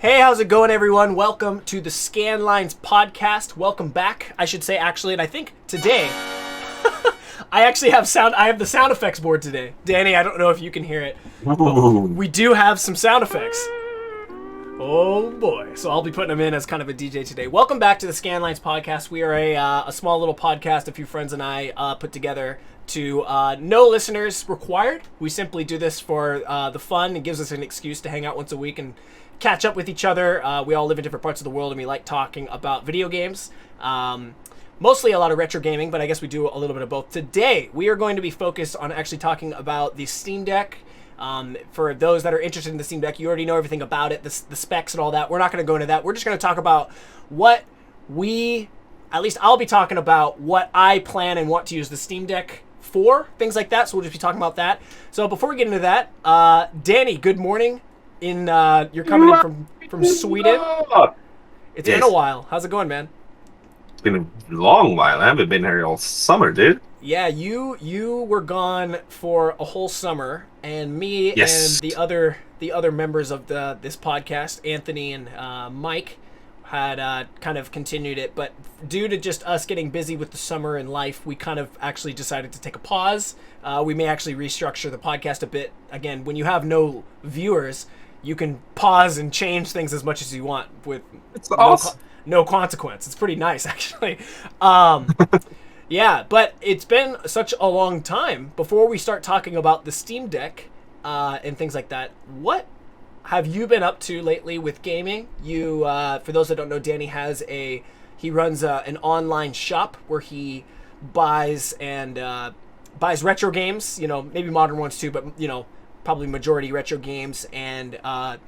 Hey, how's it going, everyone? Welcome to the Scanlines podcast. Welcome back, I should say, actually. And I think today, I actually have I have the sound effects board today. Danny, I don't know if you can hear it, but we do have some sound effects. Oh boy. So I'll be putting them in as kind of a DJ today. Welcome back to the Scanlines podcast. We are a small little podcast a few friends and I put together to no listeners required. We simply do this for the fun. It gives us an excuse to hang out once a week and catch up with each other. We all live in different parts of the world and we like talking about video games. Mostly a lot of retro gaming, but I guess we do a little bit of both. Today, we are going to be focused on actually talking about the Steam Deck. For those that are interested in the Steam Deck, you already know everything about it, the specs and all that. We're not going to go into that. We're just going to talk about at least I'll be talking about what I plan and want to use the Steam Deck for, things like that. So we'll just be talking about that. So before we get into that, Danny, good morning. You're coming in from Sweden. It's been a while. How's it going, man? It's been a long while. I haven't been here all summer, dude. Yeah, you were gone for a whole summer, and me and the other members of this podcast, Anthony and Mike, had kind of continued it. But due to just us getting busy with the summer and life, we kind of actually decided to take a pause. We may actually restructure the podcast a bit. Again, when you have no viewers, you can pause and change things as much as you want with no consequence. It's pretty nice, actually. Yeah, but it's been such a long time. Before we start talking about the Steam Deck and things like that, what have you been up to lately with gaming? You, for those that don't know, Danny he runs an online shop where he buys retro games. You know, maybe modern ones too, but probably majority retro games, and buys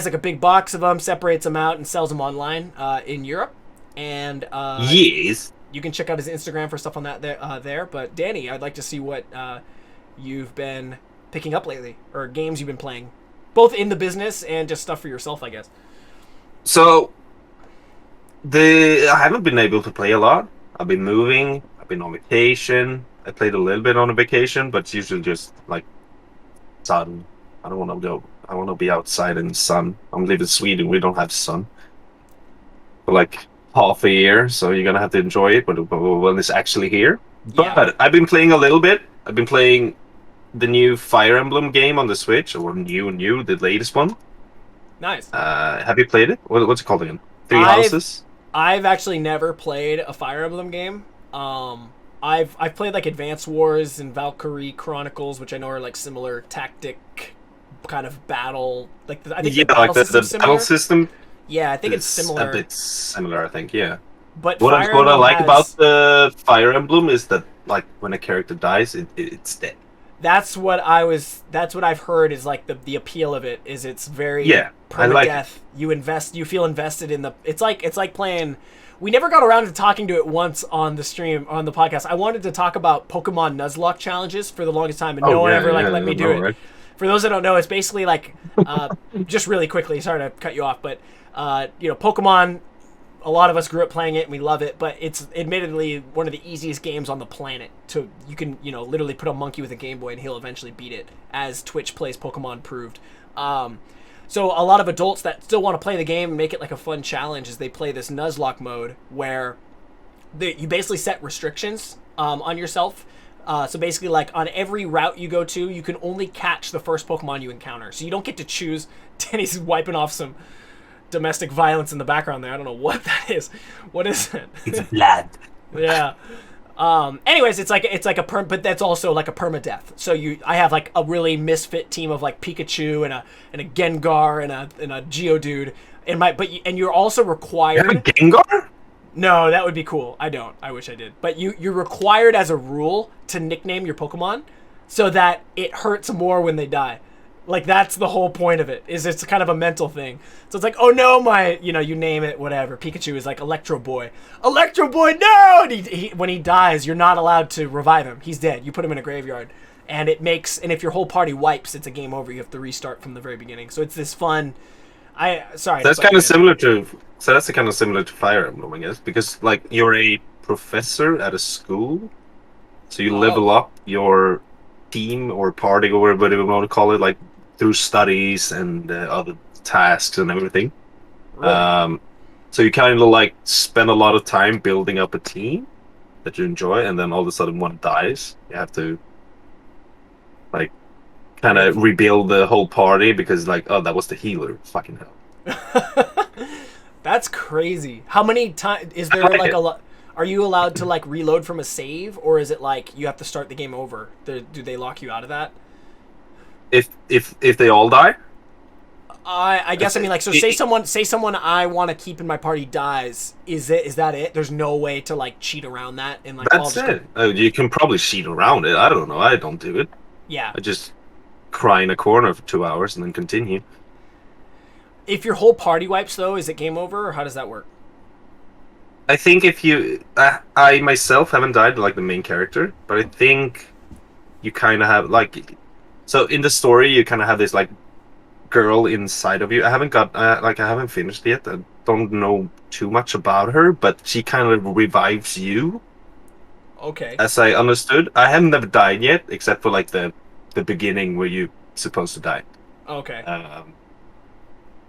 like a big box of them, separates them out, and sells them online in Europe. And yes, you can check out his Instagram for stuff on that there. But Danny, I'd like to see what you've been picking up lately, or games you've been playing, both in the business and just stuff for yourself, I guess. So I haven't been able to play a lot. I've been moving. I've been on vacation. I played a little bit on a vacation, but it's usually just like sun. I don't want to go. I want to be outside in the sun. I'm living in Sweden. We don't have sun for like half a year, so you're gonna have to enjoy it when it's actually here. Yeah. But I've been playing a little bit. I've been playing the new Fire Emblem game on the Switch, or the latest one. Nice. Have you played it? What's it called again? Three Houses? I've actually never played a Fire Emblem game. I've played like Advance Wars and Valkyrie Chronicles, which I know are like similar tactic kind of battle. Like I think the battle system. Yeah, I think it's similar. A bit similar, I think. Yeah. But what I like about the Fire Emblem is that like when a character dies, it's dead. That's what I've heard is like the appeal of it is it's very permadeath. You feel invested in the. It's like playing. We never got around to talking to it once on the stream, on the podcast. I wanted to talk about Pokemon Nuzlocke challenges for the longest time, and no one ever let me do it. Right? For those that don't know, it's basically like, just really quickly, sorry to cut you off, but, Pokemon, a lot of us grew up playing it and we love it, but it's admittedly one of the easiest games on the planet. You can, literally put a monkey with a Game Boy and he'll eventually beat it, as Twitch Plays Pokemon proved. So a lot of adults that still want to play the game and make it like a fun challenge is they play this Nuzlocke mode where you basically set restrictions on yourself. So basically, like on every route you go to, you can only catch the first Pokemon you encounter. So you don't get to choose. Danny's wiping off some domestic violence in the background there. I don't know what that is. What is it? It's blood. Yeah. Anyways, it's like a but that's also like a permadeath. So I have like a really misfit team of like Pikachu and a Gengar and a Geodude and you're also required. You have a Gengar? No, that would be cool. I don't. I wish I did. But you're required as a rule to nickname your Pokemon so that it hurts more when they die. Like, that's the whole point of it, is it's kind of a mental thing. So it's like, oh no, you name it, whatever. Pikachu is like Electro Boy. Electro Boy, no! And when he dies, you're not allowed to revive him. He's dead. You put him in a graveyard. And if your whole party wipes, it's a game over. You have to restart from the very beginning. So it's this fun... That's kind of similar to... So that's kind of similar to Fire Emblem, I guess, because like you're a professor at a school, so you level up your team or party or whatever you want to call it, like through studies and other tasks and everything. Really? So you kind of like spend a lot of time building up a team that you enjoy, and then all of a sudden one dies. You have to like kind of rebuild the whole party because like, oh, that was the healer. Fucking hell. That's crazy. How many times is there like a lot? Are you allowed to like reload from a save, or is it like you have to start the game over? Do they lock you out of that? If they all die, I guess I mean like so. Say someone I want to keep in my party dies. Is that it? There's no way to like cheat around that and like. that's it. You can probably cheat around it. I don't know. I don't do it. Yeah. I just cry in a corner for 2 hours and then continue. If your whole party wipes though, is it game over or how does that work? I think if you, I myself haven't died like the main character, but I think you kind of have like, so in the story you kind of have this like girl inside of you. I haven't got like I haven't finished yet. I don't know too much about her, but she kind of revives you. Okay. As I understood, I haven't never died yet, except for like the beginning where you supposed to die. Okay.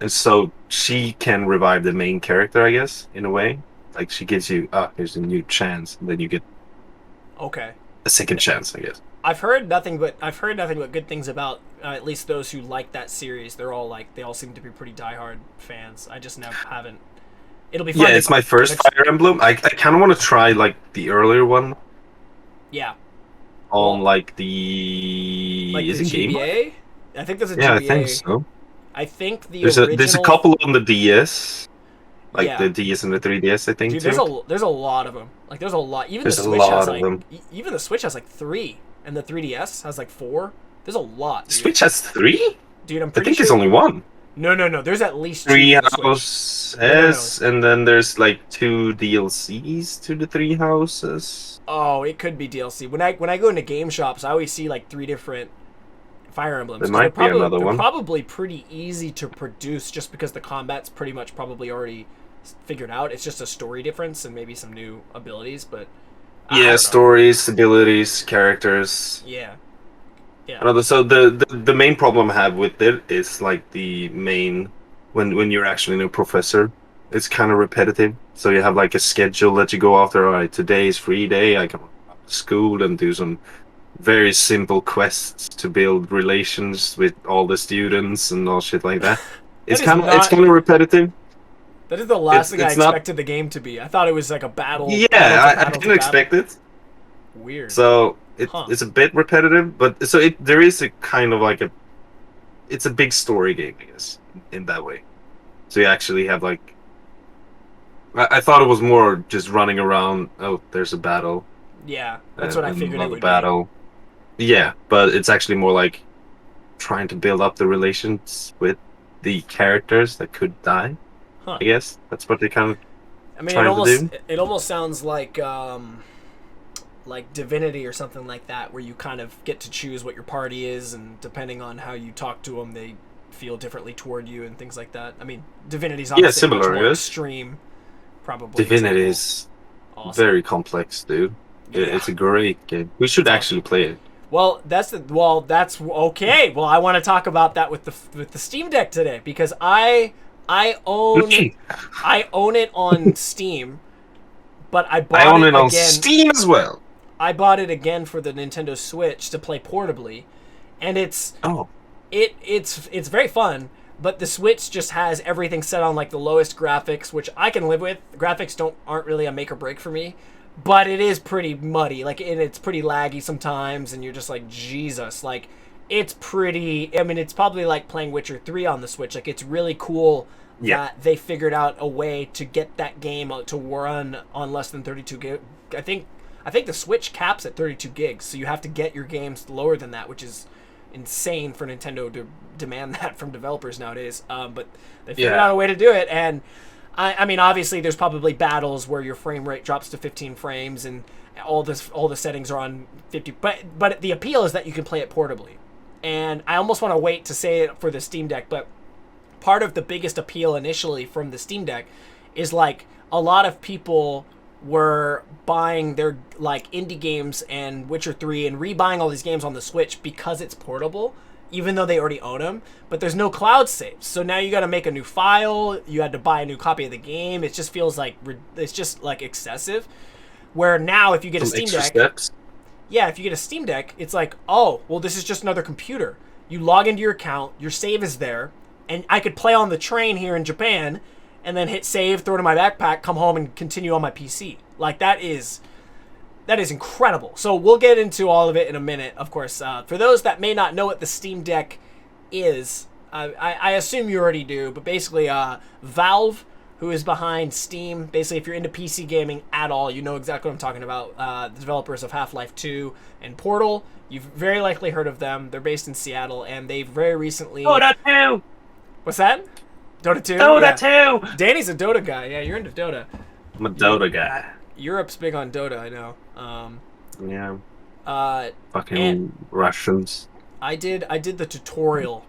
And so she can revive the main character, I guess, in a way. Like she gives you, here's a new chance, and then you get Okay. a second chance, I guess. I've heard nothing but good things about at least those who like that series. They all seem to be pretty diehard fans. I just never haven't. It'll be fun. Yeah, it's my first Fire Emblem. I kind of want to try like the earlier one. Yeah. On like the is it the Game Boy? GBA? I think there's a GBA. Yeah, I think so. I think there's a couple on the DS. Like the DS and the 3DS, I think. Dude, too. there's a lot of them. Like there's a lot. Even there's the Switch has like them. Even the Switch has like 3, and the 3DS has like 4. There's a lot. Dude. Switch has 3? Dude, I'm pretty I think sure. There's only 1. No. There's at least 3 houses, and then there's like 2 DLCs to the 3 houses. Oh, it could be DLC. When I go into game shops, I always see like 3 different Fire Emblems. There might be another one. They're probably pretty easy to produce, just because the combat's pretty much probably already figured out. It's just a story difference and maybe some new abilities, but yeah, stories, abilities, characters. Yeah. So the main problem I have with it is like the main when you're actually a professor, it's kind of repetitive. So you have like a schedule that you go after. All right, today is free day. I can go to school and do some very simple quests to build relations with all the students and all shit like that. It's kind of repetitive. That is the last thing I expected the game to be. I thought it was like a battle. Yeah, I didn't expect it. Weird. So it's a bit repetitive, but there is a kind of like it's a big story game, I guess, in that way. So you actually have like, I thought it was more just running around. Oh, there's a battle. Yeah, that's what I figured it would battle. Be. Yeah, but it's actually more like trying to build up the relations with the characters that could die. Huh. I guess that's what they kind of. I mean, it almost sounds like Divinity or something like that, where you kind of get to choose what your party is, and depending on how you talk to them, they feel differently toward you and things like that. I mean, Divinity's obviously similar, much more extreme, probably. Divinity is very complex, dude. Yeah. It's a great game. We should actually play it. Well, that's okay. Well, I want to talk about that with the Steam Deck today, because I own it on Steam, but I own it on Steam as well. I bought it again for the Nintendo Switch to play portably, and it's very fun. But the Switch just has everything set on like the lowest graphics, which I can live with. Graphics aren't really a make or break for me. But it is pretty muddy, and it's pretty laggy sometimes, and you're just like, Jesus, like, it's pretty, I mean, it's probably like playing Witcher 3 on the Switch. Like, it's really cool that they figured out a way to get that game to run on less than 32 gig. I think the Switch caps at 32 gigs, so you have to get your games lower than that, which is insane for Nintendo to demand that from developers nowadays. But they figured out a way to do it, and I mean, obviously, there's probably battles where your frame rate drops to 15 frames, and all the settings are on 50. But the appeal is that you can play it portably, and I almost want to wait to say it for the Steam Deck. But part of the biggest appeal initially from the Steam Deck is like a lot of people were buying their like indie games and Witcher 3 and rebuying all these games on the Switch because it's portable. even though they already own them. But there's no cloud saves, so now you got to make a new file. You had to buy a new copy of the game. It just feels like it's just like excessive. Where now, if you get a Steam Deck, yeah, if you get a Steam Deck, it's like, oh, well, this is just another computer. You log into your account, your save is there, and I could play on the train here in Japan, and then hit save, throw it in my backpack, come home, and continue on my PC. Like, that is incredible. So we'll get into all of it in a minute, of course. For those that may not know what the Steam Deck is, I assume you already do, but basically Valve, who is behind Steam, basically if you're into PC gaming at all, you know exactly what I'm talking about. The developers of Half-Life 2 and Portal, you've very likely heard of them. They're based in Seattle, and they've very recently... Dota 2! What's that? Dota 2? Dota 2! Danny's a Dota guy. Yeah, you're into Dota. I'm a Dota guy. Europe's big on Dota, I know. Yeah. Fucking Russians. I did the tutorial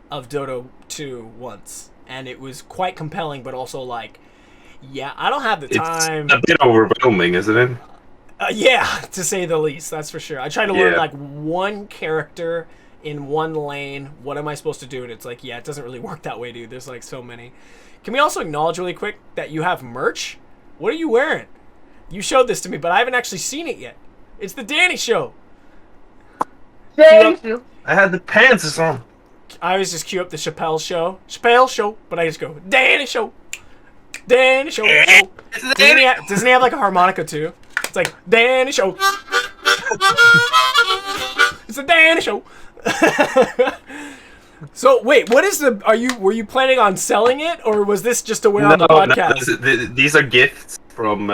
of Dota 2 once, and it was quite compelling, but also like, yeah, I don't have the time. It's a bit overwhelming, isn't it? Yeah, to say the least, that's for sure. I tried to learn like one character in one lane. What am I supposed to do? And it's like, yeah, it doesn't really work that way, dude. There's like so many. Can we also acknowledge really quick that you have merch? What are you wearing? You showed this to me, but I haven't actually seen it yet. It's the Danny Show. Thank you. I had the pants on. I always just cue up the Chappelle Show, but I just go, Danny Show. Danny Show. Doesn't he have like a harmonica too? It's like, Danny Show. It's a Danny Show. So wait, what is were you planning on selling it, or was this just to wear on the podcast? No, these are gifts from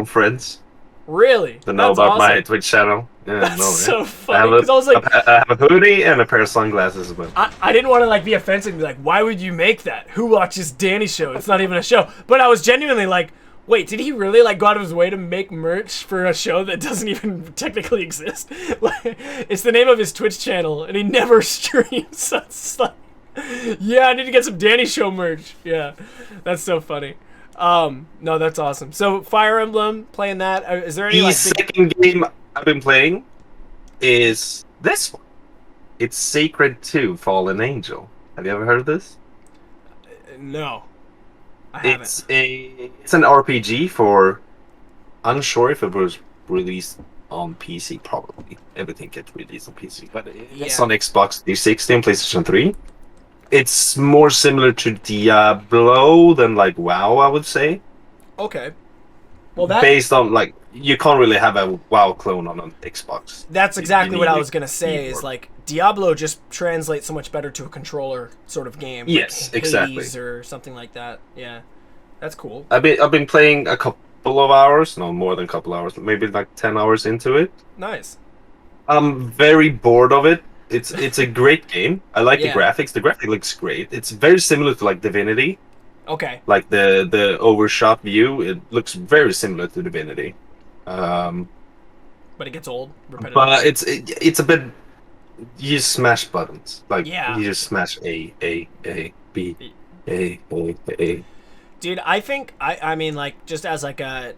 friends. Really? To know about my Twitch channel. Yeah, That's so funny. Because I was like, I have a hoodie and a pair of sunglasses as well. I didn't want to like be offensive and be like, why would you make that? Who watches Danny's show? It's not even a show. But I was genuinely like, wait, did he really like go out of his way to make merch for a show that doesn't even technically exist? It's the name of his Twitch channel, and he never streams. So it's like, yeah, I need to get some Danny Show merch. Yeah, that's so funny. No, that's awesome. So Fire Emblem, playing that. Is there any the second game I've been playing is this one. It's Sacred 2 Fallen Angel. Have you ever heard of this? No. I haven't. It's an RPG for, unsure if it was released on PC, probably. Everything gets released on PC, but it's on Xbox 360 and PlayStation 3. It's more similar to Diablo than like WoW, I would say. Okay. Well, based on like, you can't really have a WoW clone on an Xbox. That's exactly what I was gonna say. Is like Diablo just translates so much better to a controller sort of game. Yes, like exactly. Hades or something like that. Yeah, that's cool. I've been playing a couple of hours, no more than a couple hours, maybe like 10 hours into it. Nice. I'm very bored of it. It's a great game. I like the graphics. The graphic looks great. It's very similar to like Divinity. Okay. Like the overshot view, it looks very similar to Divinity. But it gets old, repetitive. But it's a bit. You smash buttons, like you just smash A B A. Dude, I think I mean like just as like a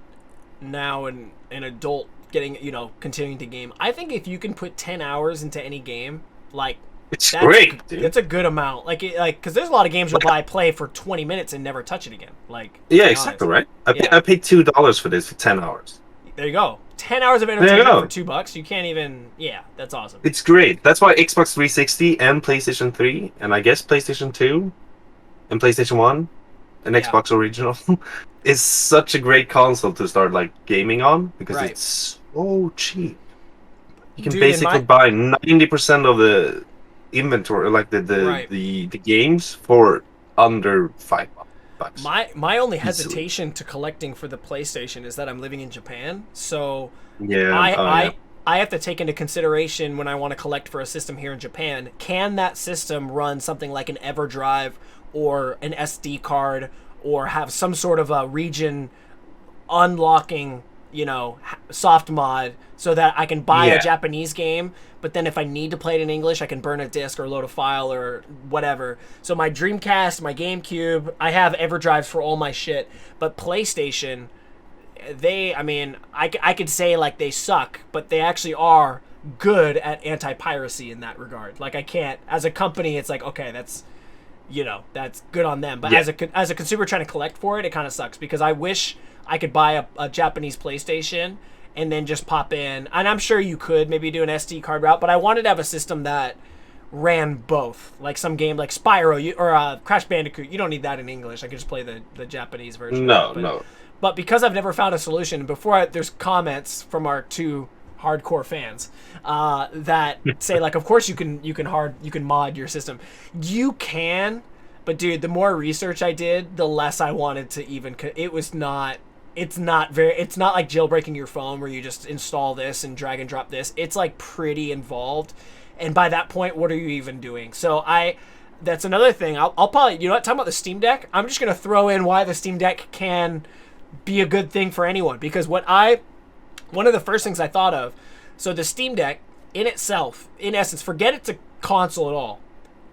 now an adult getting continuing to game. I think if you can put 10 hours into any game, like it's great. Dude. That's a good amount. Like because there's a lot of games you'll play for 20 minutes and never touch it again. Like exactly right. I paid $2 for this for 10 hours. There you go. 10 hours of entertainment for $2. You can't even. Yeah, that's awesome. It's great. That's why Xbox 360 and PlayStation 3 and I guess PlayStation 2 and PlayStation 1 and Xbox Original is such a great console to start like gaming on because it's so cheap. You can basically buy 90% of the inventory, like the games, for under $5. My only hesitation to collecting for the PlayStation is that I'm living in Japan, so I have to take into consideration when I want to collect for a system here in Japan. Can that system run something like an EverDrive or an SD card, or have some sort of a region unlocking, soft mod, so that I can buy a Japanese game, but then if I need to play it in English, I can burn a disc or load a file or whatever. So my Dreamcast, my GameCube, I have EverDrives for all my shit, but PlayStation, I could say like they suck, but they actually are good at anti-piracy in that regard. Like I can't, as a company, it's like, okay, that's, that's good on them. But as a consumer trying to collect for it, it kind of sucks because I wish I could buy a Japanese PlayStation and then just pop in. And I'm sure you could maybe do an SD card route, but I wanted to have a system that ran both. Like some game like Spyro or Crash Bandicoot. You don't need that in English. I could just play the Japanese version. No. But because I've never found a solution, there's comments from our two hardcore fans that say like, of course you can mod your system. You can, but dude, the more research I did, the less I wanted to even. It's not like jailbreaking your phone where you just install this and drag and drop this. It's like pretty involved, and by that point, what are you even doing? So that's another thing. I'll probably, talking about the Steam Deck, I'm just gonna throw in why the Steam Deck can be a good thing for anyone, because one of the first things I thought of, so the Steam Deck in itself, in essence, forget it's a console at all.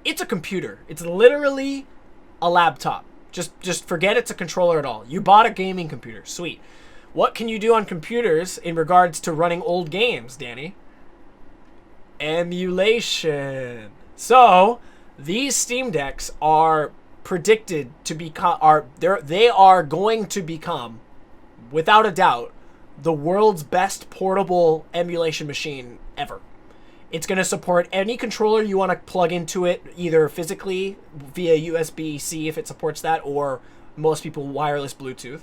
It's a computer. It's literally a laptop. Just forget it's a controller at all. You bought a gaming computer. Sweet. What can you do on computers in regards to running old games, Danny? Emulation. So, these Steam Decks are predicted to become, they are going to become, without a doubt, the world's best portable emulation machine ever. It's going to support any controller you want to plug into it, either physically via USB-C if it supports that, or most people wireless Bluetooth.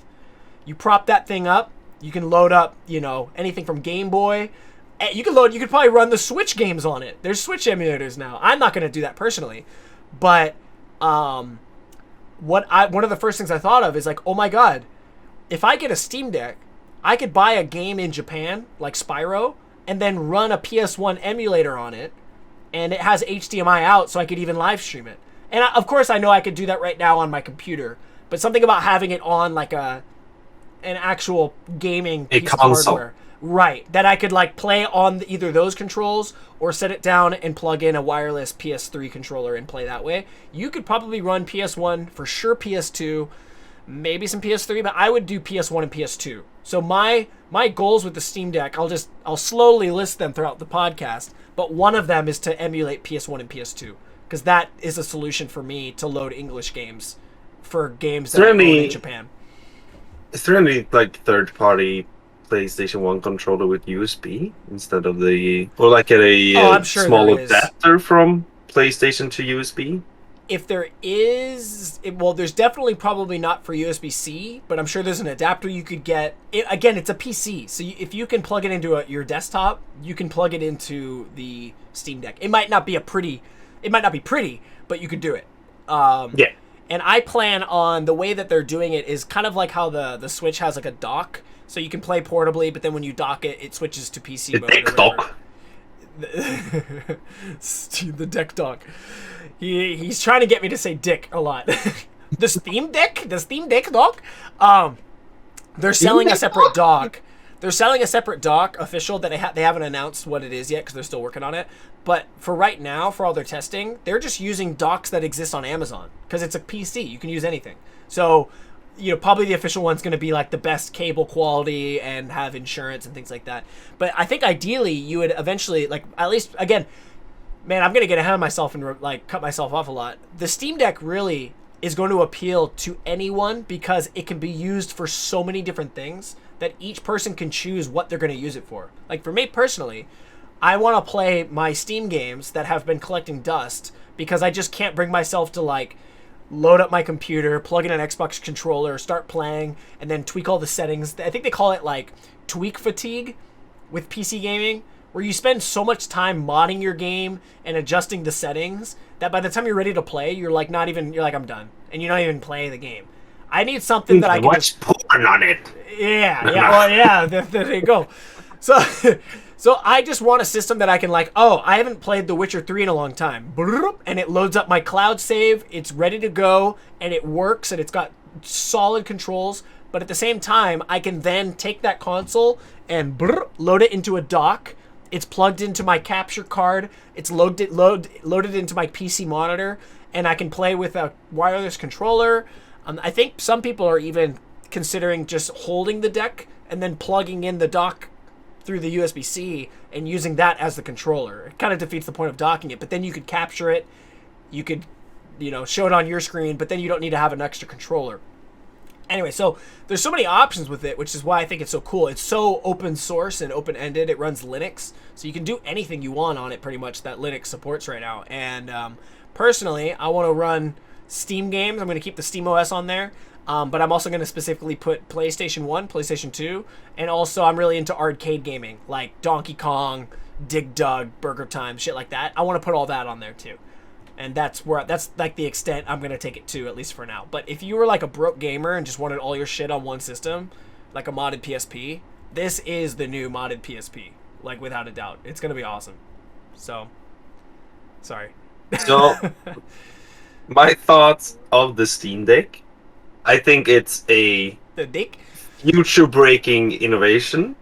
You prop that thing up, you can load up, anything from Game Boy. You could probably run the Switch games on it. There's Switch emulators now. I'm not going to do that personally, but one of the first things I thought of is like, oh my god, if I get a Steam Deck, I could buy a game in Japan, like Spyro, and then run a PS1 emulator on it, and it has HDMI out, so I could even live stream it. And of course, I know I could do that right now on my computer, but something about having it on like an actual gaming piece of hardware, right? That I could like play on either those controls or set it down and plug in a wireless PS3 controller and play that way. You could probably run PS1 for sure, PS2. Maybe some PS3, but I would do PS1 and PS2. So my goals with the Steam Deck, I'll slowly list them throughout the podcast, but one of them is to emulate PS1 and PS2, because that is a solution for me to load English games for games that I own in Japan. Is there any like third-party PlayStation 1 controller with USB instead of or like a small adapter from PlayStation to USB? If there is, there's definitely probably not for USB-C, but I'm sure there's an adapter you could get. Again, it's a PC, so if you can plug it into your desktop, you can plug it into the Steam Deck. It might not be pretty, but you could do it. Yeah. And I plan on the way that they're doing it is kind of like how the Switch has like a dock, so you can play portably, but then when you dock it, it switches to PC mode. Deck dock. The deck dock. He's trying to get me to say dick a lot. The Steam Deck dock. They're selling a separate dock. They're selling a separate dock official that they haven't announced what it is yet because they're still working on it. But for right now, for all their testing, they're just using docks that exist on Amazon because it's a PC. You can use anything. So, probably the official one's going to be like the best cable quality and have insurance and things like that. But I think ideally you would eventually, like, at least, again, man, I'm going to get ahead of myself and like cut myself off a lot. The Steam Deck really is going to appeal to anyone because it can be used for so many different things that each person can choose what they're going to use it for. Like for me personally, I want to play my Steam games that have been collecting dust because I just can't bring myself to like load up my computer, plug in an Xbox controller, start playing, and then tweak all the settings. I think they call it like tweak fatigue with PC gaming, where you spend so much time modding your game and adjusting the settings that by the time you're ready to play, you're like I'm done, and you're not even playing the game. I need something that I can watch porn on it. Yeah, there you go. So I just want a system that I can like, I haven't played The Witcher 3 in a long time. And it loads up my cloud save, it's ready to go, and it works, and it's got solid controls. But at the same time, I can then take that console and load it into a dock. It's plugged into my capture card. It's loaded into my PC monitor, and I can play with a wireless controller. I think some people are even considering just holding the deck and then plugging in the dock through the USB-C and using that as the controller. It kind of defeats the point of docking it, but then you could capture it, you could, show it on your screen, but then you don't need to have an extra controller. Anyway, so there's so many options with it, which is why I think it's so cool. It's so open source and open-ended. It runs Linux, so you can do anything you want on it pretty much that Linux supports right now. And personally, I want to run Steam games. I'm going to keep the SteamOS on there, but I'm also going to specifically put PlayStation 1, PlayStation 2, and also I'm really into arcade gaming, like Donkey Kong, Dig Dug, Burger Time, shit like that. I want to put all that on there too. And that's like the extent I'm going to take it to, at least for now. But if you were like a broke gamer and just wanted all your shit on one system, like a modded PSP, this is the new modded PSP. Like, without a doubt. It's going to be awesome. So, sorry. So, my thoughts of the Steam Deck. I think it's a future-breaking innovation.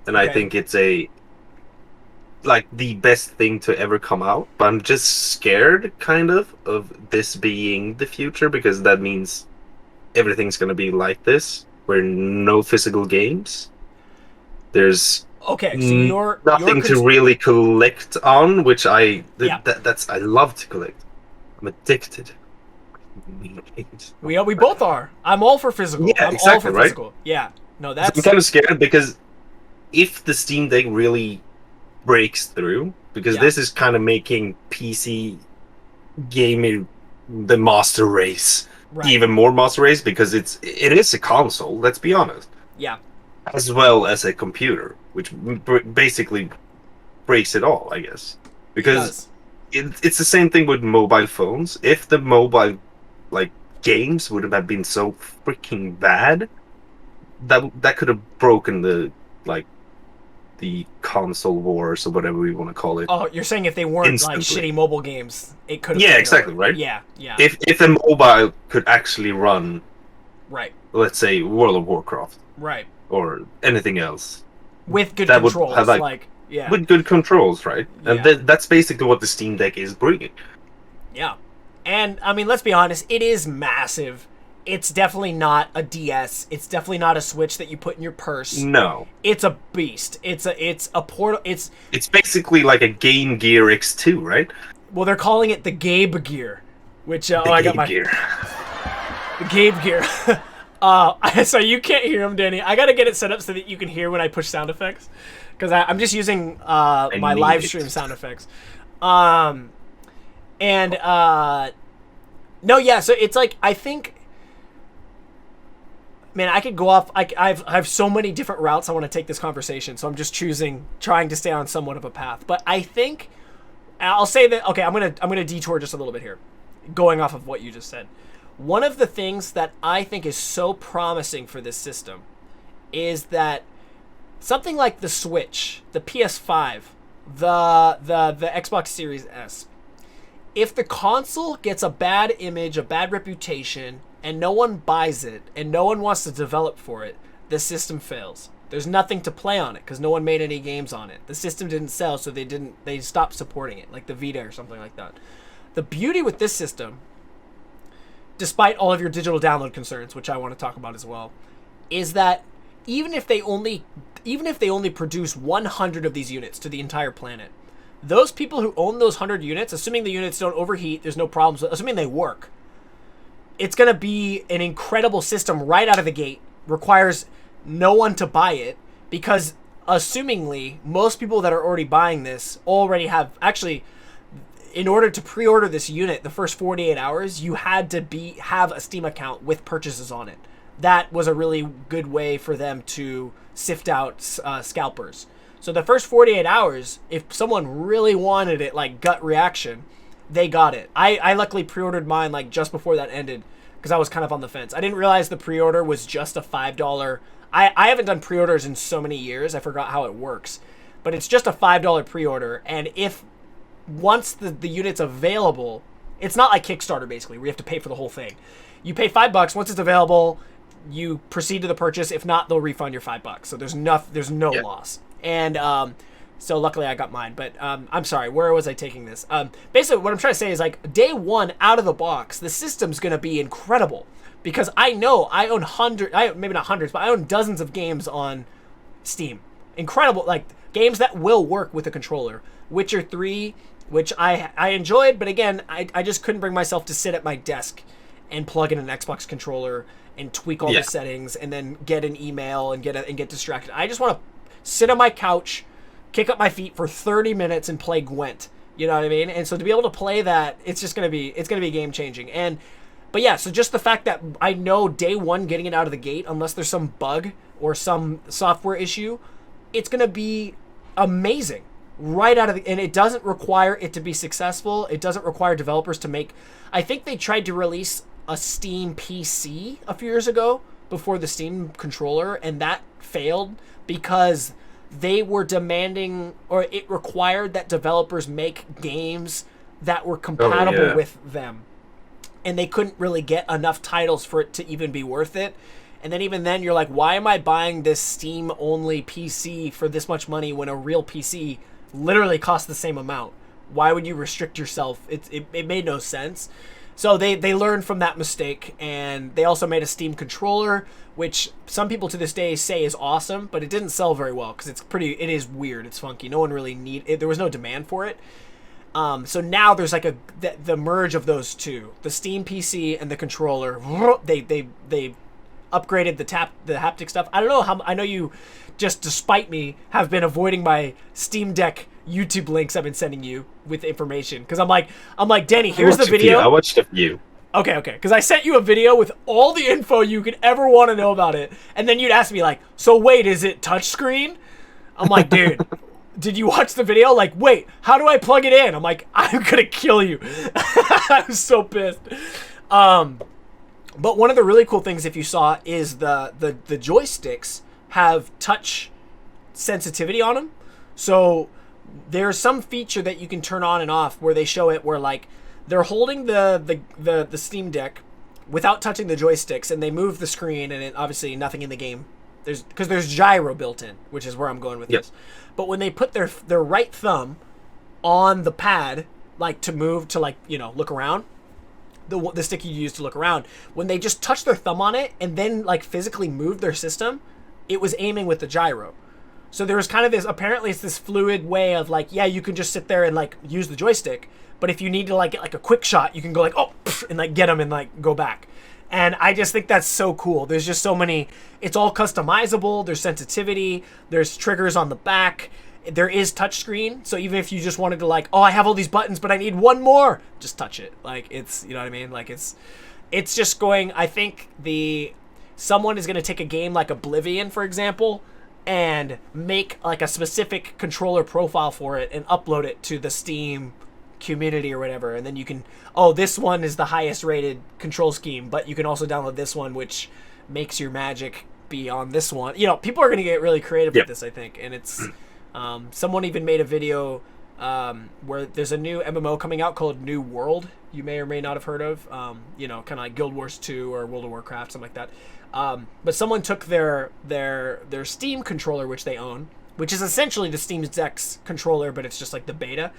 And okay. I think it's the best thing to ever come out, but I'm just scared kind of this being the future, because that means everything's going to be like this, where no physical games, there's nothing to really collect on, which I love to collect. I'm addicted. We both are. I'm all for physical. Yeah, I'm exactly, all for right? Physical. Yeah, no, that's. I'm kind of scared, because if the Steam Deck really breaks through, because this is kind of making PC gaming the master race, even more master race, because it is a console, let's be honest, as well as a computer, which basically breaks it all, I guess, because it's the same thing with mobile phones. If the mobile games would have been so freaking bad, that could have broken the console wars or whatever we want to call it. Oh, you're saying if they weren't instantly. Shitty mobile games, it could have. Yeah, exactly, right? Yeah. If a mobile could actually run, right? Let's say World of Warcraft, right, or anything else with good controls, with good controls, right? And that's basically what the Steam Deck is bringing. Yeah, and I mean, let's be honest, it is massive. It's definitely not a DS. It's definitely not a Switch that you put in your purse. No. It's a beast. It's a portal. It's basically like a Game Gear X2, right? Well, they're calling it the Gabe Gear, which I got my Gear. The Gabe Gear. So you can't hear him, Danny. I gotta get it set up so that you can hear when I push sound effects, because I'm just using my live stream sound effects. No, yeah. So it's like, I think. Man, I could go off. I have so many different routes I want to take this conversation, so I'm just trying to stay on somewhat of a path. But I think I'll say that. Okay, I'm gonna detour just a little bit here, going off of what you just said. One of the things that I think is so promising for this system is that something like the Switch, the PS5, the Xbox Series S, if the console gets a bad image, a bad reputation, and no one buys it, and no one wants to develop for it, the system fails. There's nothing to play on it, because no one made any games on it. The system didn't sell, so they stopped supporting it, like the Vita or something like that. The beauty with this system, despite all of your digital download concerns, which I want to talk about as well, is that even if they only produce 100 of these units to the entire planet, those people who own those 100 units, assuming the units don't overheat, there's no problems, assuming they work, it's going to be an incredible system right out of the gate. Requires no one to buy it, because assumingly most people that are already buying this already have, actually, in order to pre-order this unit, the first 48 hours, you had to have a Steam account with purchases on it. That was a really good way for them to sift out scalpers. So the first 48 hours, if someone really wanted it, like gut reaction, they got it. I luckily pre-ordered mine like just before that ended, because I was kind of on the fence. I didn't realize the pre-order was just a $5. I haven't done pre-orders in so many years, I forgot how it works. But it's just a $5 pre-order, and once the unit's available, it's not like Kickstarter basically, where you have to pay for the whole thing. You pay $5, once it's available, you proceed to the purchase. If not, they'll refund your $5. So there's no loss. And so luckily I got mine, but I'm sorry, where was I taking this? Basically what I'm trying to say is, like, day one out of the box, the system's going to be incredible, because I know I own maybe not hundreds, but I own dozens of games on Steam. incredible, like games that will work with a controller. Witcher 3, which I enjoyed, but again, I just couldn't bring myself to sit at my desk and plug in an Xbox controller and tweak all the settings and then get an email and get distracted. I just want to sit on my couch, kick up my feet for 30 minutes and play Gwent. You know what I mean? And so to be able to play that, it's gonna be game changing. But yeah, so just the fact that I know day one getting it out of the gate, unless there's some bug or some software issue, it's gonna be amazing right out of the, and it doesn't require it to be successful. It doesn't require developers to make. I think they tried to release a Steam PC a few years ago before the Steam controller, and that failed because they were demanding, or it required that developers make games that were compatible with them, and they couldn't really get enough titles for it to even be worth it. And then even then you're like, why am I buying this Steam only PC for this much money when a real PC literally costs the same amount? Why would you restrict yourself? It made no sense. So they learned from that mistake, and they also made a Steam controller, which some people to this day say is awesome, but it didn't sell very well because it is weird, it's funky. No one really there was no demand for it. So now there's like the merge of those two, the Steam PC and the controller. They upgraded the haptic stuff. I don't know how. I know you, just despite me, have been avoiding my Steam Deck YouTube links I've been sending you with information, because I'm like, Danny, here's the video. I watched a few. Okay, because I sent you a video with all the info you could ever want to know about it, and then you'd ask me like, so wait, is it touchscreen? I'm like, dude, did you watch the video? Like, wait, how do I plug it in? I'm like, I'm gonna kill you. I was so pissed. But one of the really cool things, if you saw, is the joysticks have touch sensitivity on them. So there's some feature that you can turn on and off where they show it where like they're holding the Steam Deck without touching the joysticks, and they move the screen, and it obviously nothing in the game. Because there's gyro built in, which is where I'm going with this. But when they put their right thumb on the pad, like to move to like, you know, look around, the stick you use to look around, when they just touch their thumb on it and then like physically move their system, it was aiming with the gyro. So there was kind of this, apparently it's this fluid way of like, yeah, you can just sit there and like use the joystick, but if you need to like get like a quick shot, you can go like, oh, and like get them and like go back. And I just think that's so cool. There's just so many, it's all customizable. There's sensitivity, there's triggers on the back. There is touchscreen, so even if you just wanted to like, oh, I have all these buttons, but I need one more, just touch it. Like, it's, you know what I mean? Like, it's just going, I think someone is going to take a game like Oblivion, for example, and make like a specific controller profile for it and upload it to the Steam community or whatever, and then you can, oh, this one is the highest rated control scheme, but you can also download this one, which makes your magic be on this one. You know, people are going to get really creative with this, I think, and it's... someone even made a video where there's a new MMO coming out called New World. You may or may not have heard of. You know, kind of like Guild Wars 2 or World of Warcraft, something like that. But someone took their Steam controller, which they own, which is essentially the Steam Deck's controller, but it's just like the beta.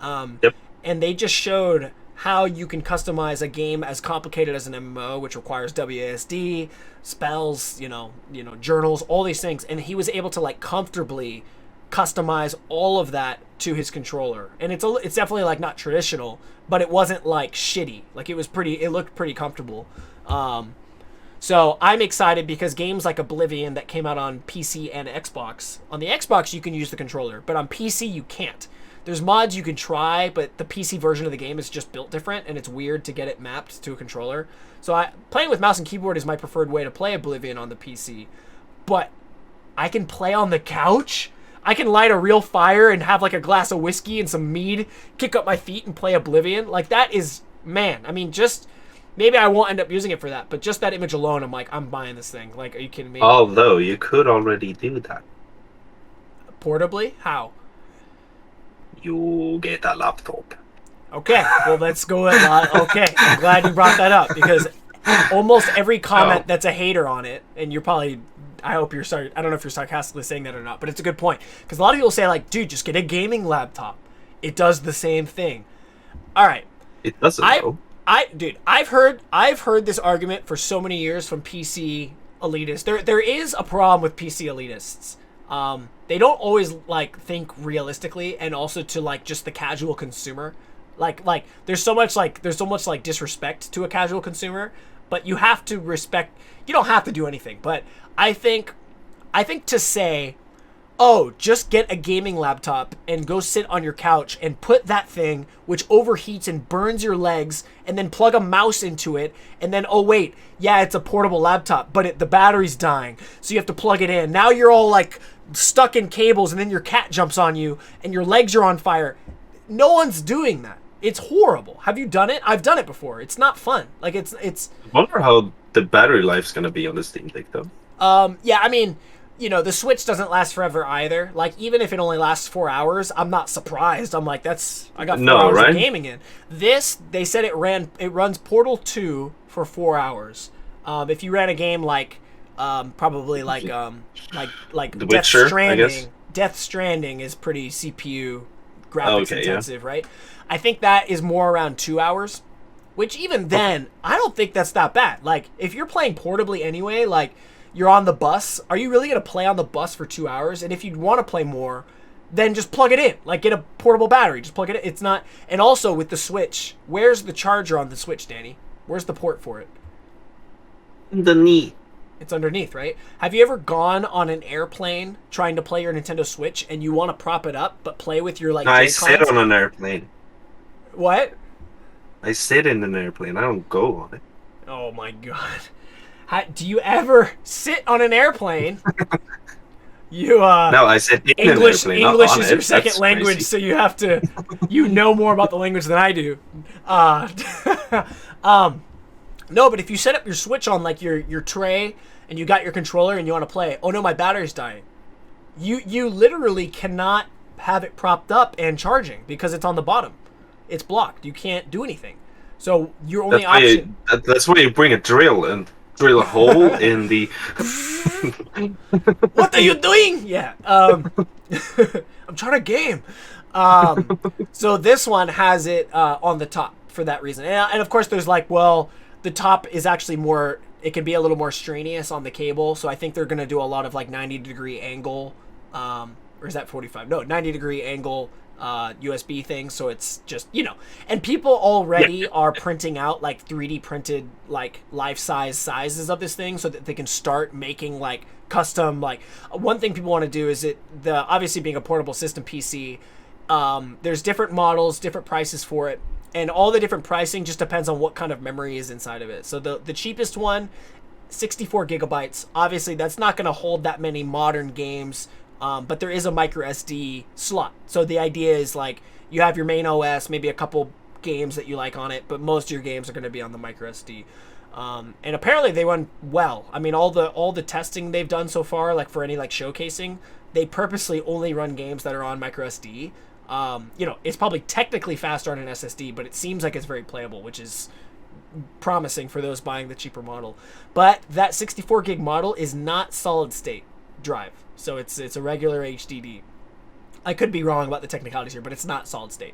And they just showed how you can customize a game as complicated as an MMO, which requires WASD, spells, you know, journals, all these things. And he was able to like comfortably customize all of that to his controller, and it's definitely like not traditional, but it wasn't like shitty. Like it looked pretty comfortable. So I'm excited because games like Oblivion that came out on PC and Xbox, on the Xbox you can use the controller, but on PC you can't. There's mods you can try, but the PC version of the game is just built different, and it's weird to get it mapped to a controller. So playing with mouse and keyboard is my preferred way to play Oblivion on the PC, but I can play on the couch. I can light a real fire and have like a glass of whiskey and some mead, kick up my feet and play Oblivion. Like that is, man, I mean, just, maybe I won't end up using it for that, but just that image alone, I'm like, I'm buying this thing. Like, are you kidding me? Although, you could already do that. Portably? How? You get a laptop. Okay, well, let's go with, okay, I'm glad you brought that up, because almost every comment that's a hater on it, and you're probably... I hope you're sorry. I don't know if you're sarcastically saying that or not, but it's a good point. Because a lot of people say, like, dude, just get a gaming laptop. It does the same thing. All right. It doesn't, though. Dude, I've heard this argument for so many years from PC elitists. There is a problem with PC elitists. They don't always like think realistically, and also to like just the casual consumer. Like there's so much like disrespect to a casual consumer, but you have to respect. You don't have to do anything, but I think to say, oh, just get a gaming laptop and go sit on your couch and put that thing, which overheats and burns your legs, and then plug a mouse into it, and then, oh, wait, yeah, it's a portable laptop, but the battery's dying, so you have to plug it in. Now you're all, like, stuck in cables, and then your cat jumps on you, and your legs are on fire. No one's doing that. It's horrible. Have you done it? I've done it before. It's not fun. Like, it's... I wonder how the battery life's going to be on the Steam Deck, though. Yeah, I mean... You know, the Switch doesn't last forever either. Like, even if it only lasts 4 hours, I'm not surprised. I'm like, I got 4 hours of gaming in. This, they said it runs Portal 2 for 4 hours. If you ran a game like, probably like Death Stranding. Death Stranding is pretty CPU graphics intensive, right? I think that is more around 2 hours, which even then, I don't think that's that bad. Like, if you're playing portably anyway, like, you're on the bus. Are you really going to play on the bus for 2 hours? And if you want to play more, then just plug it in. Like, get a portable battery. Just plug it in. It's not... And also, with the Switch, where's the charger on the Switch, Danny? Where's the port for it? Underneath. It's underneath, right? Have you ever gone on an airplane trying to play your Nintendo Switch and you want to prop it up but play with your, like, I sit on an airplane. What? I sit in an airplane. I don't go on it. Oh, my God. Do you ever sit on an airplane? No, I said in English. an airplane. English is your second language, so you have to. You know more about the language than I do. No, but if you set up your Switch on like your tray and you got your controller and you want to play, oh no, my battery's dying. You literally cannot have it propped up and charging because it's on the bottom. It's blocked. You can't do anything. So your only option. That's why you bring a drill and drill a hole in the. What are you doing? Yeah. I'm trying to game. So this one has it on the top for that reason. And of course, there's like, well, the top is actually more. It can be a little more strenuous on the cable. So I think they're going to do a lot of like 90-degree angle. Or is that 45? No, 90-degree angle. USB thing, so it's just, you know, and people already are printing out like 3D printed like life-size sizes of this thing so that they can start making like custom, like one thing people want to do is obviously being a portable system PC, there's different models, different prices for it, and all the different pricing just depends on what kind of memory is inside of it. So the cheapest one, 64 gigabytes, obviously that's not going to hold that many modern games. But there is a micro SD slot. So the idea is like you have your main OS, maybe a couple games that you like on it, but most of your games are going to be on the micro SD. And apparently they run well. I mean, all the testing they've done so far, like for any like showcasing, they purposely only run games that are on micro SD. You know, it's probably technically faster on an SSD, but it seems like it's very playable, which is promising for those buying the cheaper model. But that 64 gig model is not solid state drive. So it's a regular HDD. I could be wrong about the technicalities here, but it's not solid state.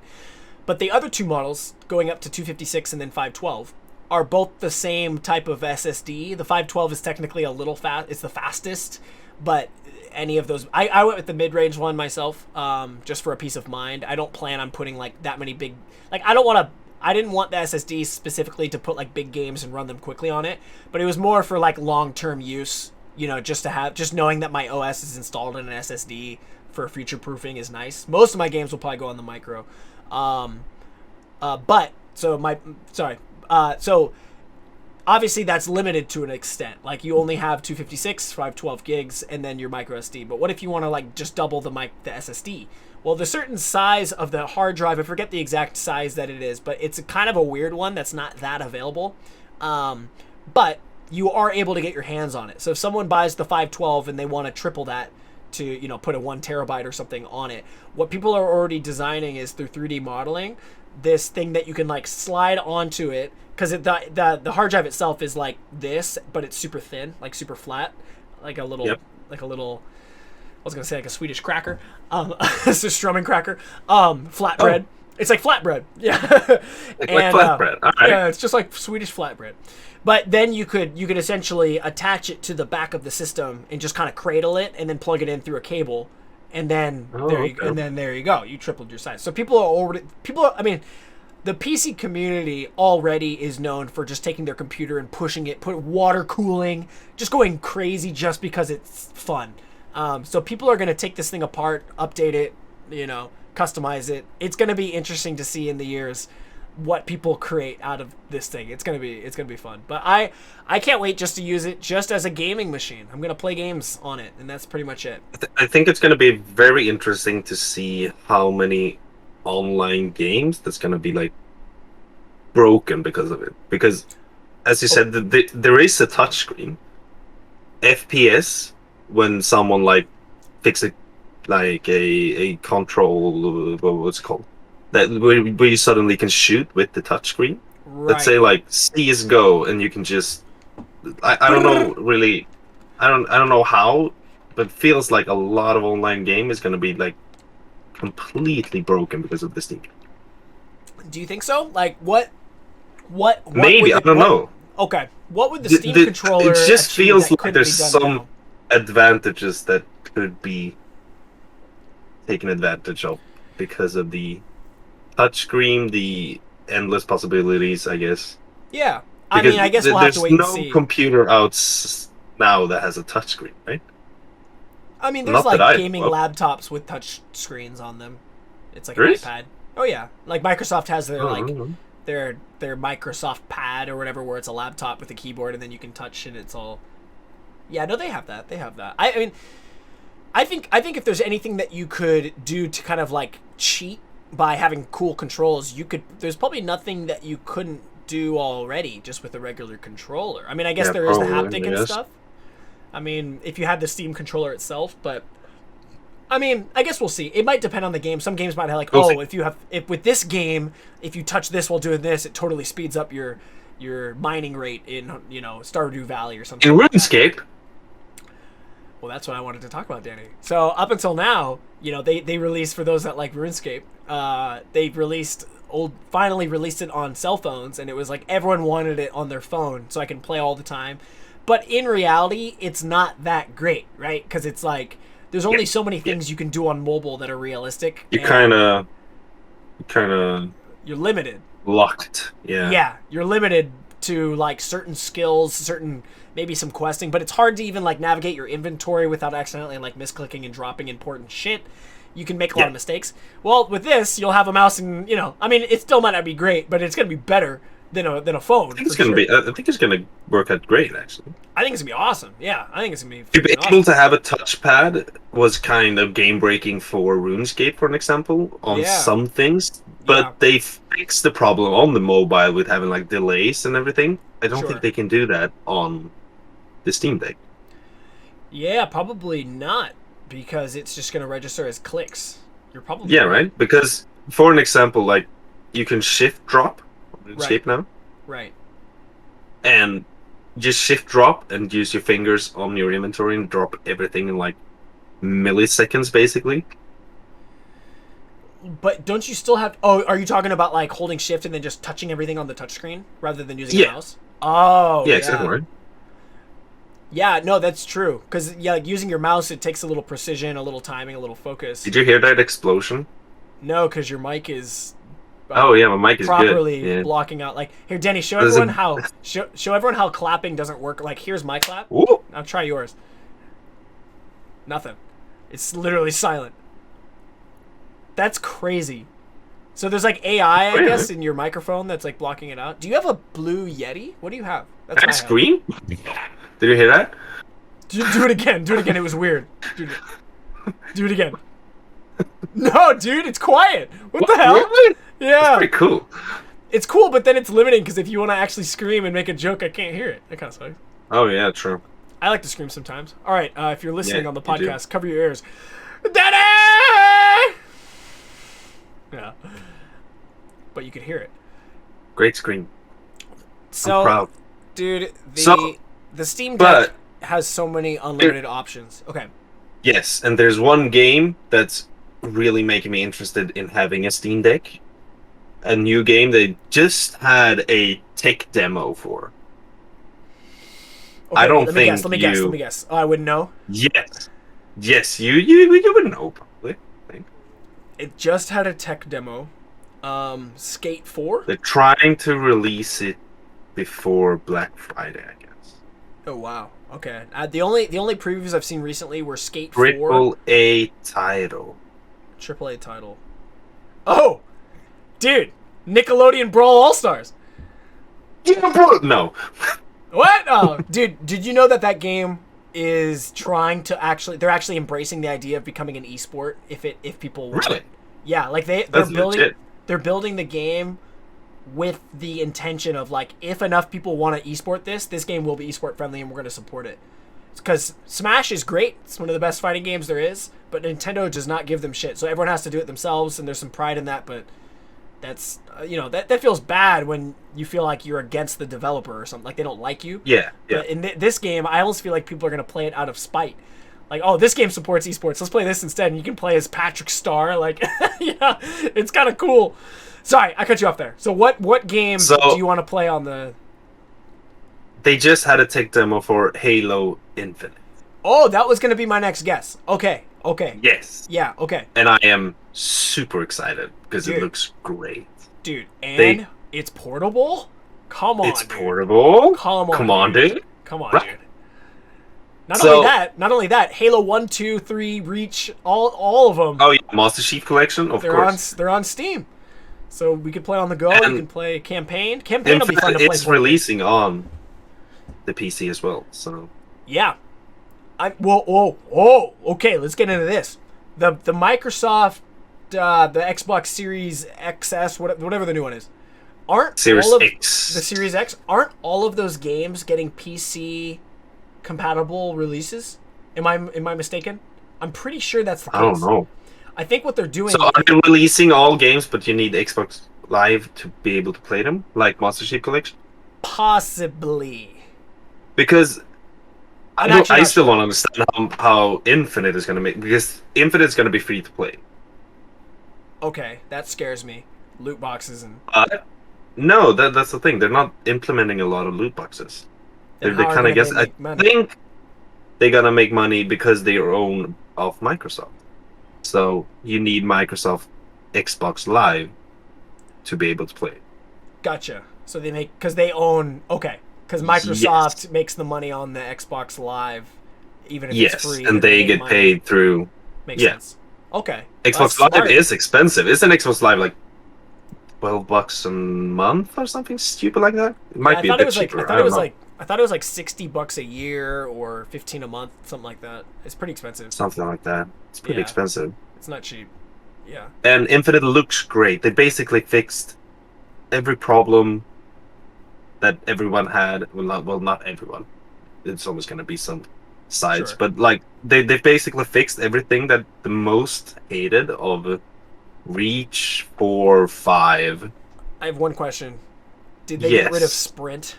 But the other two models, going up to 256 and then 512, are both the same type of SSD. The 512 is technically a little fast. It's the fastest, but any of those... I went with the mid-range one myself, just for a peace of mind. I don't plan on putting like that many big... Like, I didn't want the SSD specifically to put like big games and run them quickly on it, but it was more for like long-term use. You know, just knowing that my OS is installed in an SSD for future proofing is nice. Most of my games will probably go on the micro. So obviously that's limited to an extent. Like you only have 256, 512 gigs, and then your micro SD. But what if you want to like just double the SSD? Well, there's certain size of the hard drive. I forget the exact size that it is, but it's a kind of a weird one that's not that available. But you are able to get your hands on it. So if someone buys the 512 and they want to triple that to, you know, put a 1 terabyte or something on it, what people are already designing is through 3D modeling, this thing that you can like slide onto it, because the hard drive itself is like this, but it's super thin, like super flat, like a little, I was gonna say like a Swedish cracker, it's a strumming cracker, flatbread. It's like flatbread. Yeah. Like flatbread. All right. Yeah, it's just like Swedish flatbread. But then you could essentially attach it to the back of the system and just kind of cradle it and then plug it in through a cable, and then there you go. You tripled your size. So I mean, the PC community already is known for just taking their computer and pushing it, put water cooling, just going crazy just because it's fun. So people are going to take this thing apart, update it, customize it. It's going to be interesting to see in the years what people create out of this thing. It's gonna be fun. But I can't wait just to use it just as a gaming machine. I'm gonna play games on it, and that's pretty much it. I think it's gonna be very interesting to see how many online games that's gonna be like broken because of it. Because, as you said, there is a touchscreen. FPS when someone like fixes like a control, what's it called? That where you suddenly can shoot with the touchscreen. Right. Let's say like CS:GO, and you can just I don't know really, I don't know how, but it feels like a lot of online game is gonna be like completely broken because of this thing. Do you think so? Like what maybe I don't know. Okay, what would the Steam controller? It just feels like there's some advantages that could be taken advantage of because of the touchscreen, the endless possibilities, I guess. Yeah, I mean, I guess we'll have to wait and see. There's no computer out now that has a touchscreen, right? I mean, there's like gaming laptops with touch screens on them. It's like an iPad. Oh yeah, like Microsoft has their their Microsoft Pad or whatever, where it's a laptop with a keyboard and then you can touch and it's all. Yeah, no, they have that. They have that. I mean, I think if there's anything that you could do to kind of like cheat by having cool controls, there's probably nothing that you couldn't do already just with a regular controller. I mean, I guess there is the haptic and stuff. I mean, if you had the Steam controller itself, but I mean, I guess we'll see. It might depend on the game. Some games might have like, if with this game, if you touch this while doing this, it totally speeds up your mining rate in Stardew Valley or something. In RuneScape. Well, that's what I wanted to talk about, Danny. So up until now, they released, for those that like RuneScape, they finally released it on cell phones, and it was like everyone wanted it on their phone so I can play all the time. But in reality, it's not that great, right? Because it's like there's only so many things you can do on mobile that are realistic. You're kind of you're limited. Locked. Yeah. Yeah, you're limited to like certain skills, maybe some questing, but it's hard to even like navigate your inventory without accidentally like misclicking and dropping important shit. You can make a lot of mistakes. Well, with this, you'll have a mouse and, I mean, it still might not be great, but it's going to be better than a phone. I think it's going to work out great, actually. I think it's going to be awesome. Yeah, I think it's going to be awesome. Able to have a touchpad was kind of game-breaking for RuneScape, for an example, on some things. But they fixed the problem on the mobile with having like delays and everything. I don't think they can do that on the Steam Deck. Yeah, probably not, because it's just going to register as clicks. You're probably right. Because for an example, like you can shift drop on RuneScape now, right? And just shift drop and use your fingers on your inventory and drop everything in like milliseconds, basically. But don't you still have? Oh, are you talking about like holding shift and then just touching everything on the touchscreen rather than using a mouse? Oh, yeah, exactly. Right. Yeah, no, that's true. Because like using your mouse, it takes a little precision, a little timing, a little focus. Did you hear that explosion? No, because your mic is. My mic is properly blocking out. Like here, Denny, show everyone how clapping doesn't work. Like here's my clap. Ooh. Now try yours. Nothing. It's literally silent. That's crazy. So there's like AI, I guess, in your microphone that's like blocking it out. Do you have a Blue Yeti? What do you have? That's what I scream? Did you hear that? Do it again. Do it again. It was weird. Do it again. No, dude, it's quiet. What the hell? Really? Yeah. That's pretty cool. It's cool, but then it's limiting because if you want to actually scream and make a joke, I can't hear it. That kind of sucks. Oh, yeah, true. I like to scream sometimes. All right, if you're listening on the podcast, cover your ears. Daddy! Yeah. But you could hear it. Great scream. So, I'm proud. Dude, the Steam Deck has so many unlimited options. Okay. Yes, and there's one game that's really making me interested in having a Steam Deck, a new game they just had a tech demo for. Okay, I don't let me guess. think Let me guess. Let me guess. Oh, I wouldn't know. Yes, you would know probably. I think. It just had a tech demo. Skate 4? They're trying to release it before Black Friday, I guess. Oh wow. Okay. The only previews I've seen recently were Skate 4. Triple A title. AAA title. Oh, dude, Nickelodeon Brawl All Stars. Yeah, bro. No. What? Oh, dude, did you know that game is trying to they're actually embracing the idea of becoming an esport if people want Really? it. Yeah, like they're That's building legit. they're building the game with the intention of like if enough people want to esport this game will be esport friendly and we're going to support it. Because Smash is great. It's one of the best fighting games there is, but Nintendo does not give them shit. So everyone has to do it themselves and there's some pride in that, but that's that feels bad when you feel like you're against the developer or something, like they don't like you. Yeah. But in this game, I almost feel like people are going to play it out of spite. Like, oh, this game supports esports. Let's play this instead. And you can play as Patrick Star. Like, yeah, it's kind of cool. Sorry, I cut you off there. So what game do you want to play on the... They just had a tech demo for Halo Infinite. Oh, that was going to be my next guess. Okay. Yes. Yeah, okay. And I am super excited because it looks great. Dude, and it's portable? Come on, It's portable? Come on, dude. Come on, right. dude. Not only that, Halo 1, 2, 3, Reach, all of them. Oh, yeah, Master Chief Collection, of course. They're on Steam. So we can play on the go, you can play campaign. Campaign will be fun to play. It's releasing on the PC as well, so... Yeah. Okay, let's get into this. The Microsoft, the Xbox Series XS, whatever the new one is, Series X. The Series X, aren't all of those games getting PC compatible releases? Am I mistaken? I'm pretty sure that's the case. I don't know. I think what they're doing... So are they releasing all games, but you need Xbox Live to be able to play them? Like Master Chief Collection? Possibly. Because I still don't understand how Infinite is going to make... Because Infinite is going to be free to play. Okay, that scares me. Loot boxes and... No, that's the thing. They're not implementing a lot of loot boxes. They kind of guess... I think they're going to make money because they are owned of Microsoft. So you need Microsoft Xbox Live to be able to play it. Gotcha. So they make... Because they own... Okay. Because Microsoft makes the money on the Xbox Live, even if it's free. Yes, and they get paid through... Makes sense. Okay. Xbox Live is expensive. Isn't Xbox Live like $12 a month or something stupid like that? It might be a bit cheaper. I thought it was like $60 a year or $15 a month, something like that. It's pretty expensive. Something like that. It's pretty expensive. It's not cheap. Yeah. And Infinite looks great. They basically fixed every problem that everyone had. Well, not everyone. It's always going to be some sides, but like they basically fixed everything that the most hated of Reach 4, 5. I have one question. Did they get rid of Sprint?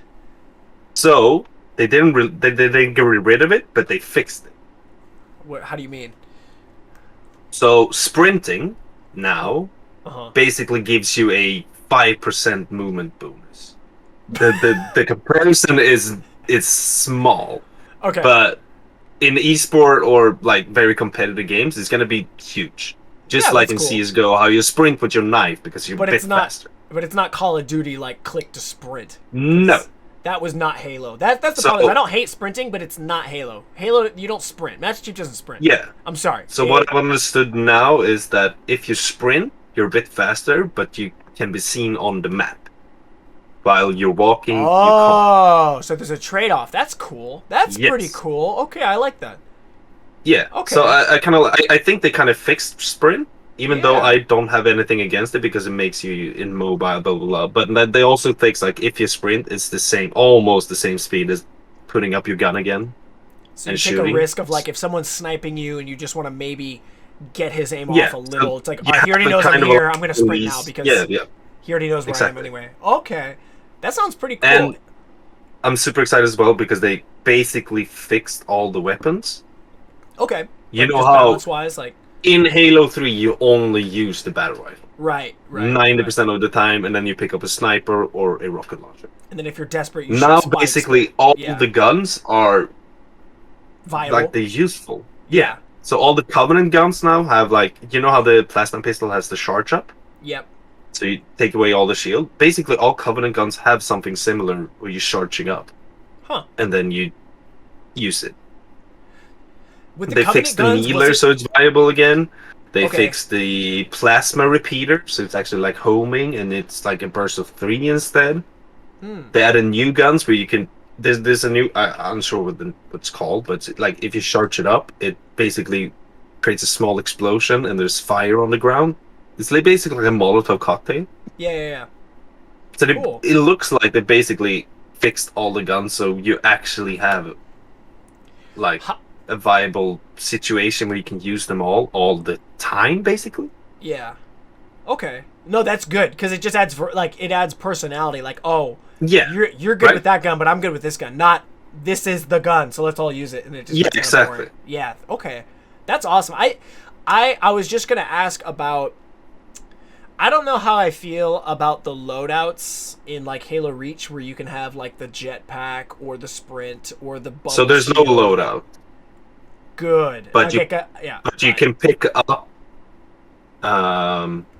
So they didn't get rid of it, but they fixed it. How do you mean? So sprinting now basically gives you a 5% movement bonus. The comparison is small. Okay. But in esport or like very competitive games, it's gonna be huge. Just like in CS:GO, how you sprint with your knife because you're a bit faster. But it's not Call of Duty like click to sprint. No. That was not Halo. That's the problem. I don't hate sprinting, but it's not Halo. Halo, you don't sprint. Master Chief doesn't sprint. Yeah. I'm sorry. So what I've understood now is that if you sprint, you're a bit faster, but you can be seen on the map. While you're walking, so there's a trade-off. That's cool. That's pretty cool. Okay, I like that. Yeah. Okay. So I think they kind of fixed sprint, even though I don't have anything against it because it makes you immobile, blah blah blah. But they also fix like if you sprint, it's the same, almost the same speed as putting up your gun again. So you take a risk of like if someone's sniping you and you just want to maybe get his aim off a little. It's like he already knows I'm here. I'm gonna sprint now because he already knows where I am anyway. Okay. That sounds pretty cool. And I'm super excited as well because they basically fixed all the weapons. Okay. You know how balance-wise, like in Halo 3 you only use the battle rifle. Right, right, 90% of the time, and then you pick up a sniper or a rocket launcher. And then if you're desperate, you Now, shoot spikes. basically, all the guns are viable. like they're useful. Yeah. So all the Covenant guns now have like, you know how the plasma pistol has the charge up? Yep. So you take away all the shield. Basically, all Covenant guns have something similar where you're charging up. Huh. And then you use it. With the They Covenant fixed the guns, needler so it's viable again. They Okay. fixed the plasma repeater, so it's actually like homing, and it's like a burst of 3 instead. They added new guns where you can. There's a new. I'm not sure what it's called, but it's like if you charge it up, it basically creates a small explosion, and there's fire on the ground. It's like basically like a Molotov cocktail. Yeah. So Cool. it looks like they basically fixed all the guns, so you actually have like a viable situation where you can use them all the time, basically. Yeah. Okay. No, that's good because it just adds it adds personality. Like, oh, yeah, you're good with that gun, but I'm good with this gun. Not this is the gun, so let's all use it. And it just exactly. Boring. Yeah. Okay. That's awesome. I was just gonna ask about. I don't know how I feel about the loadouts in like Halo Reach, where you can have like the jetpack or the sprint or the bubble. So there's shield. no loadout. Good. But you can pick up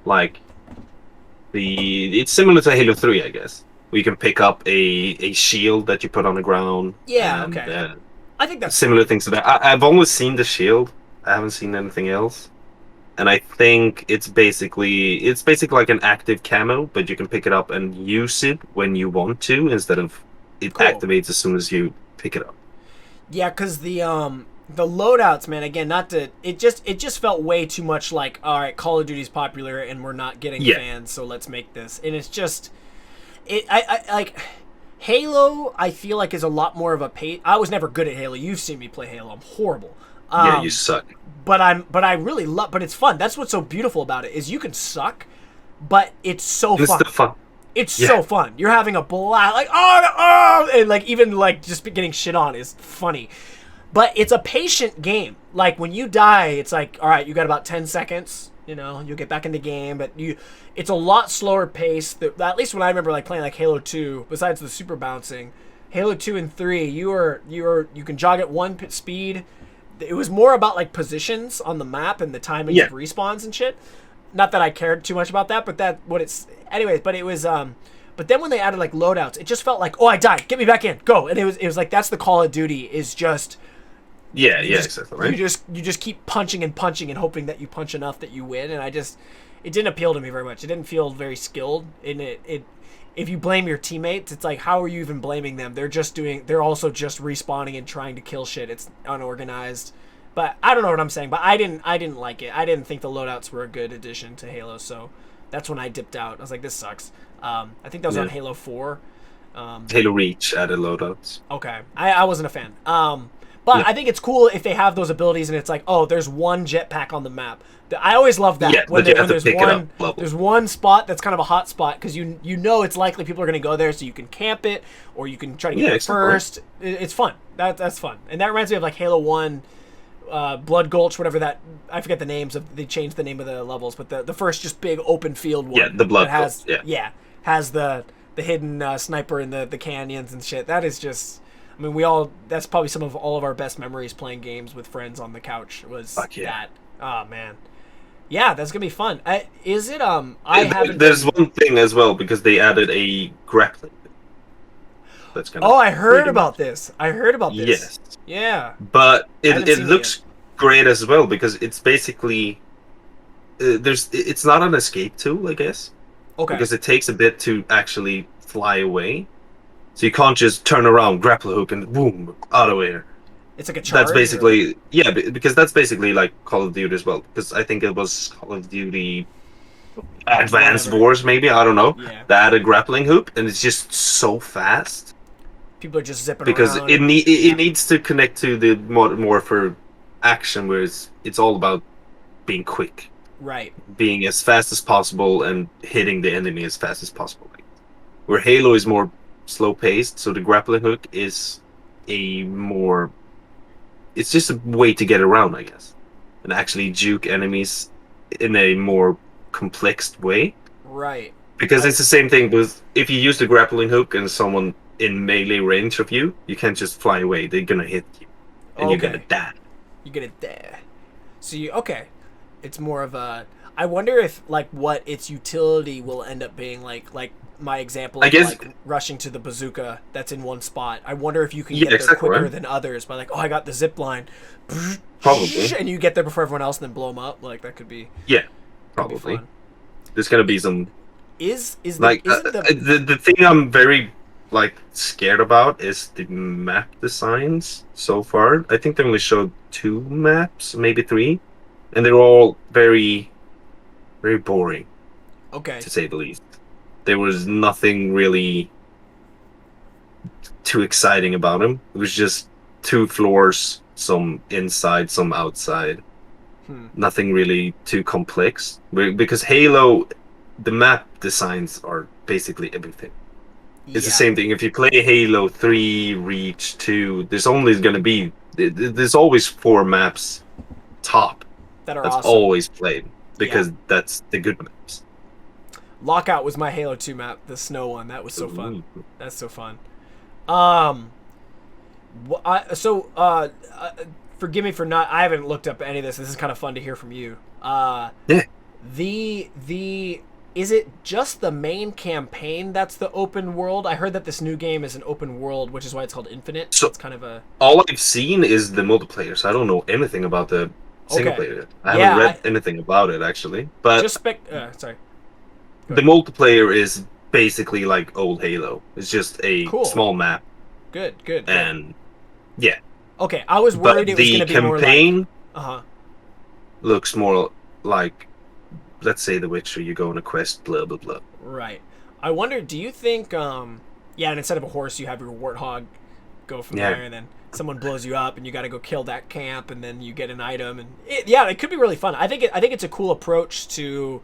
like it's similar to Halo 3, I guess. Where you can pick up a shield that you put on the ground. Yeah, and, okay. I think that's similar things to that. I've only seen the shield. I haven't seen anything else. And I think it's basically like an active camo, but you can pick it up and use it when you want to instead of it activates as soon as you pick it up. Yeah, because the loadouts, man. Again, not to it just felt way too much like, all right, Call of Duty's popular and we're not getting fans, so let's make this. And it's just I like Halo. I feel like is a lot more of a pace. I was never good at Halo. You've seen me play Halo. I'm horrible. Yeah, you suck. But I really love. But it's fun. That's what's so beautiful about it is you can suck, but it's so fun. It's the fun. It's so fun. You're having a blast. Like and like even like just getting shit on is funny. But it's a patient game. Like when you die, it's like, all right, you got about 10 seconds. You know, you'll get back in the game, but it's a lot slower pace. At least when I remember like playing like Halo 2, besides the super bouncing, Halo 2 and 3, you can jog at one speed. It was more about like positions on the map and the timing of respawns and shit. Not that I cared too much about that, but anyways, but it was but then when they added like loadouts, it just felt like, oh, I died, get me back in, go. And it was like that's the Call of Duty is just exactly right. You just keep punching and hoping that you punch enough that you win, and it didn't appeal to me very much. It didn't feel very skilled in it. If you blame your teammates, it's like, how are you even blaming them? They're also just respawning and trying to kill shit. It's unorganized. But I don't know what I'm saying, but I didn't like it. I didn't think the loadouts were a good addition to Halo, so that's when I dipped out. I was like, this sucks. I think that was on Halo 4. Halo Reach added loadouts. Okay. I wasn't a fan. But I think it's cool if they have those abilities and it's like, oh, there's one jetpack on the map. I always love that. Yeah, when there's one spot that's kind of a hot spot because you know it's likely people are going to go there, so you can camp it or you can try to get it first. It's fun. That's fun. And that reminds me of like Halo 1, Blood Gulch, whatever that, I forget the names of, they changed the name of the levels, but the first just big open field one. Yeah, the Blood Gulch. Has the hidden sniper in the canyons and shit. That is just, I mean, that's probably some of all of our best memories playing games with friends on the couch was that. Oh, man. Yeah, that's going to be fun. There's one thing as well, because they added a grappling. That's kind of I heard about this. Yes. Yeah. But it looks great as well, because it's basically... it's not an escape tool, I guess. Okay. Because it takes a bit to actually fly away. So you can't just turn around, grapple hook, and boom, out of air. It's like a charge. That's basically because that's basically like Call of Duty as well. Because I think it was Call of Duty Advanced Wars, maybe, I don't know. Yeah. That had a grappling hook, and it's just so fast. People are just zipping because around. It needs to connect to the more for action, where it's all about being quick, right? Being as fast as possible and hitting the enemy as fast as possible. Where Halo is more slow paced, so the grappling hook is it's just a way to get around, I guess, and actually juke enemies in a more complex way. Right. Because it's the same thing with if you use the grappling hook and someone in melee range of you, you can't just fly away. They're gonna hit you, and you're gonna die. You're gonna die. So it's more of a. I wonder if like what its utility will end up being like my example of like rushing to the bazooka that's in one spot. I wonder if you can get there quicker than others by like, oh, I got the zip line, probably, and you get there before everyone else and then blow them up. Like that could be probably. There's gonna be some. The thing I'm very like scared about is the map designs so far. I think they only showed 2 maps, maybe 3, and they're all very, very boring. Okay. To say the least, there was nothing really too exciting about them. It was just 2 floors, some inside, some outside. Nothing really too complex because Halo. The map designs are basically everything. It's the same thing. If you play Halo 3, Reach 2, there's always 4 maps top. That's awesome. Always played because that's the good maps. Lockout was my Halo 2 map, the snow one. That was so fun. That's so fun. Forgive me for not. I haven't looked up any of this. This is kind of fun to hear from you. Is it just the main campaign that's the open world? I heard that this new game is an open world, which is why it's called Infinite. So it's kind of a. All I've seen is the multiplayer, so I don't know anything about the single player. I haven't read anything about it actually. But sorry. The multiplayer is basically like old Halo. It's just a small map. Good. And Okay, I was worried it was going to be more like. The campaign looks more like. Let's say The Witcher, you go on a quest, blah, blah, blah. Right. I wonder, do you think, and instead of a horse, you have your warthog go from there, and then someone blows you up, and you got to go kill that camp, and then you get an item, and it could be really fun. I think it's a cool approach to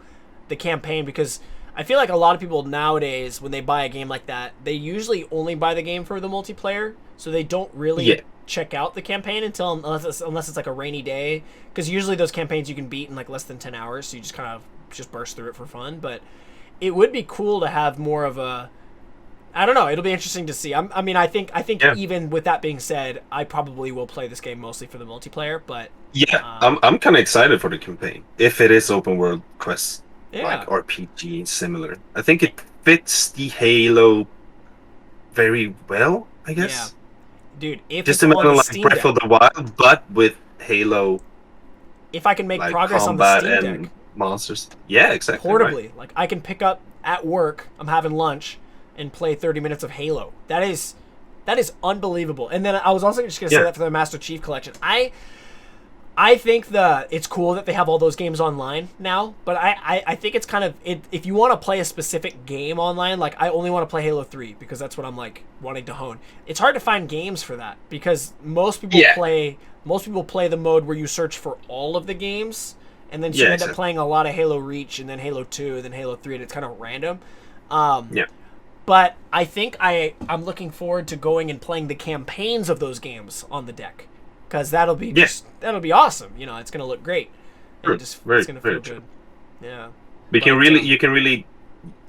the campaign, because I feel like a lot of people nowadays, when they buy a game like that, they usually only buy the game for the multiplayer, so they don't really check out the campaign unless it's like a rainy day, because usually those campaigns you can beat in like less than 10 hours, so you just kind of burst through it for fun. But it would be cool to have more of a, I don't know, it'll be interesting to see. I think even with that being said, I probably will play this game mostly for the multiplayer, but I'm kind of excited for the campaign if it is open world quest like RPG similar. I think it fits the Halo very well, I guess. Dude, if just imagine like Breath of the Wild, but with Halo. If I can make progress on the Steam Deck, monsters, exactly. Portably, right. like I can pick up at work. I'm having lunch and play 30 minutes of Halo. That is unbelievable. And then I was also just gonna say that for the Master Chief Collection. I think it's cool that they have all those games online now, but I think it's kind of if you want to play a specific game online, like I only want to play Halo 3 because that's what I'm like wanting to hone. It's hard to find games for that because most people play the mode where you search for all of the games, and then you end up playing a lot of Halo Reach and then Halo 2 and then Halo 3, and it's kind of random. But I think I'm looking forward to going and playing the campaigns of those games on the deck. Because that'll be awesome. You know, it's gonna look great. And it's gonna feel good. Yeah. You can really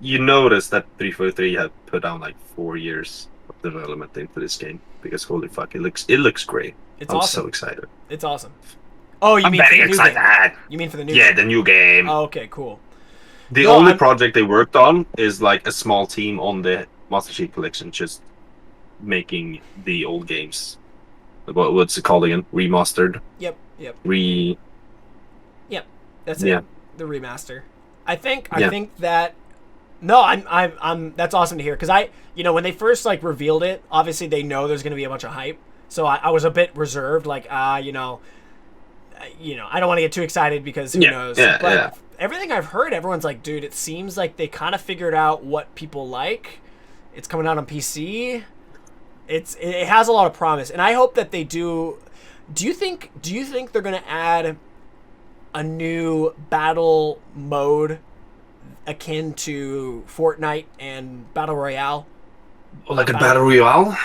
notice that 343 had put down like 4 years of development into this game because holy fuck, it looks great. I'm so excited. It's awesome. Oh, you mean for the new game? You mean for the new game? Yeah, the new game. Oh, okay, cool. The only project they worked on is like a small team on the Master Chief Collection, just making the old games. What's it called again? Remastered. Yep. Yep. That's it. The remaster. I think that. No, I'm. That's awesome to hear because when they first like revealed it, obviously they know there's gonna be a bunch of hype. So I was a bit reserved, like I don't want to get too excited because who knows. But everything I've heard, everyone's like, dude, it seems like they kind of figured out what people like. It's coming out on PC. It has a lot of promise, and I hope that they do. Do you think they're gonna add a new battle mode akin to Fortnite and Battle Royale? Like a Battle Royale?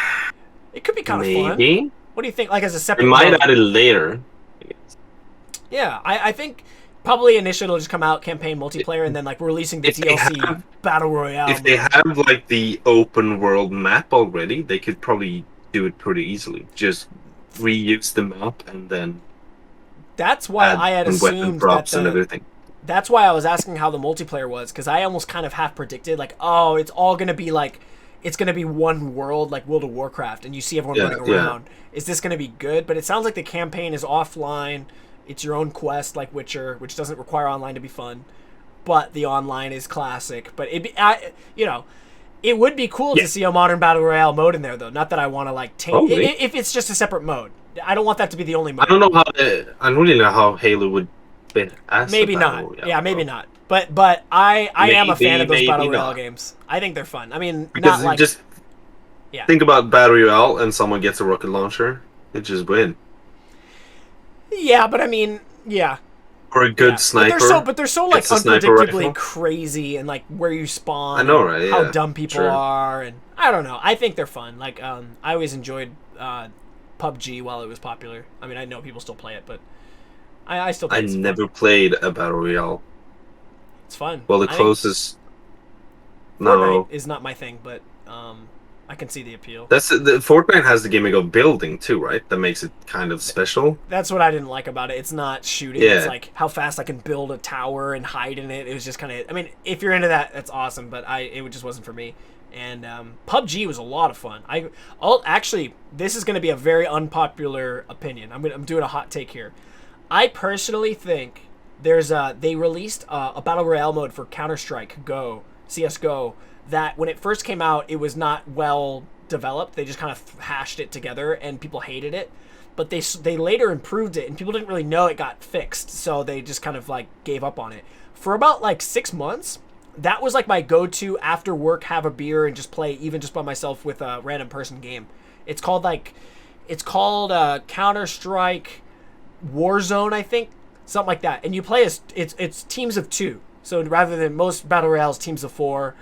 It could be kind of fun. What do you think? Like as a separate. They might add it later. Yeah, I think Probably initially it'll just come out campaign multiplayer, and then like we're releasing the if they DLC battle royale. if they have like the open world map already, they could probably do it pretty easily. Just reuse the map and then That's why I had weapon assumed props that and everything. That's why I was asking how the multiplayer was, because I almost kind of half predicted like, oh, it's all gonna be like, it's gonna be one world like World of Warcraft, and you see everyone running around. Is this gonna be good? But it sounds like the campaign is offline. It's your own quest, like Witcher, which doesn't require online to be fun, but the online is classic. But it would be cool to see a modern battle royale mode in there, though. Not that I want to like take if it's just a separate mode. I don't want that to be the only mode. I don't don't really know how Halo would fit as maybe not. Yeah, maybe not. But I am a fan of those battle royale games. I think they're fun. I mean, because not like just think about battle royale and someone gets a rocket launcher, they just win. Yeah, but I mean, yeah. Or a good sniper. But they're so like unpredictably crazy, and like where you spawn. I know, right? Yeah, how dumb people are, and I don't know. I think they're fun. Like I always enjoyed PUBG while it was popular. I mean, I know people still play it, but I still. I never played a battle royale. It's fun. Well, the closest. Fortnite is not my thing, but I can see the appeal. Fortnite has the gimmick of building too, right? That makes it kind of special. That's what I didn't like about it. It's not shooting. Yeah. It's like how fast I can build a tower and hide in it. It was just kind of. I mean, if you're into that, that's awesome. But it just wasn't for me. And PUBG was a lot of fun. Actually, this is going to be a very unpopular opinion. I'm doing a hot take here. I personally think they released a battle royale mode for Counter-Strike Go, CS:GO, that when it first came out, it was not well developed. They just kind of hashed it together, and people hated it. But they later improved it, and people didn't really know it got fixed, so they just kind of like gave up on it. For about like 6 months, that was like my go-to after work, have a beer, and just play even just by myself with a random person game. It's called Counter-Strike Warzone, I think, something like that. And you play as it's teams of 2. So rather than most battle royales teams of 4,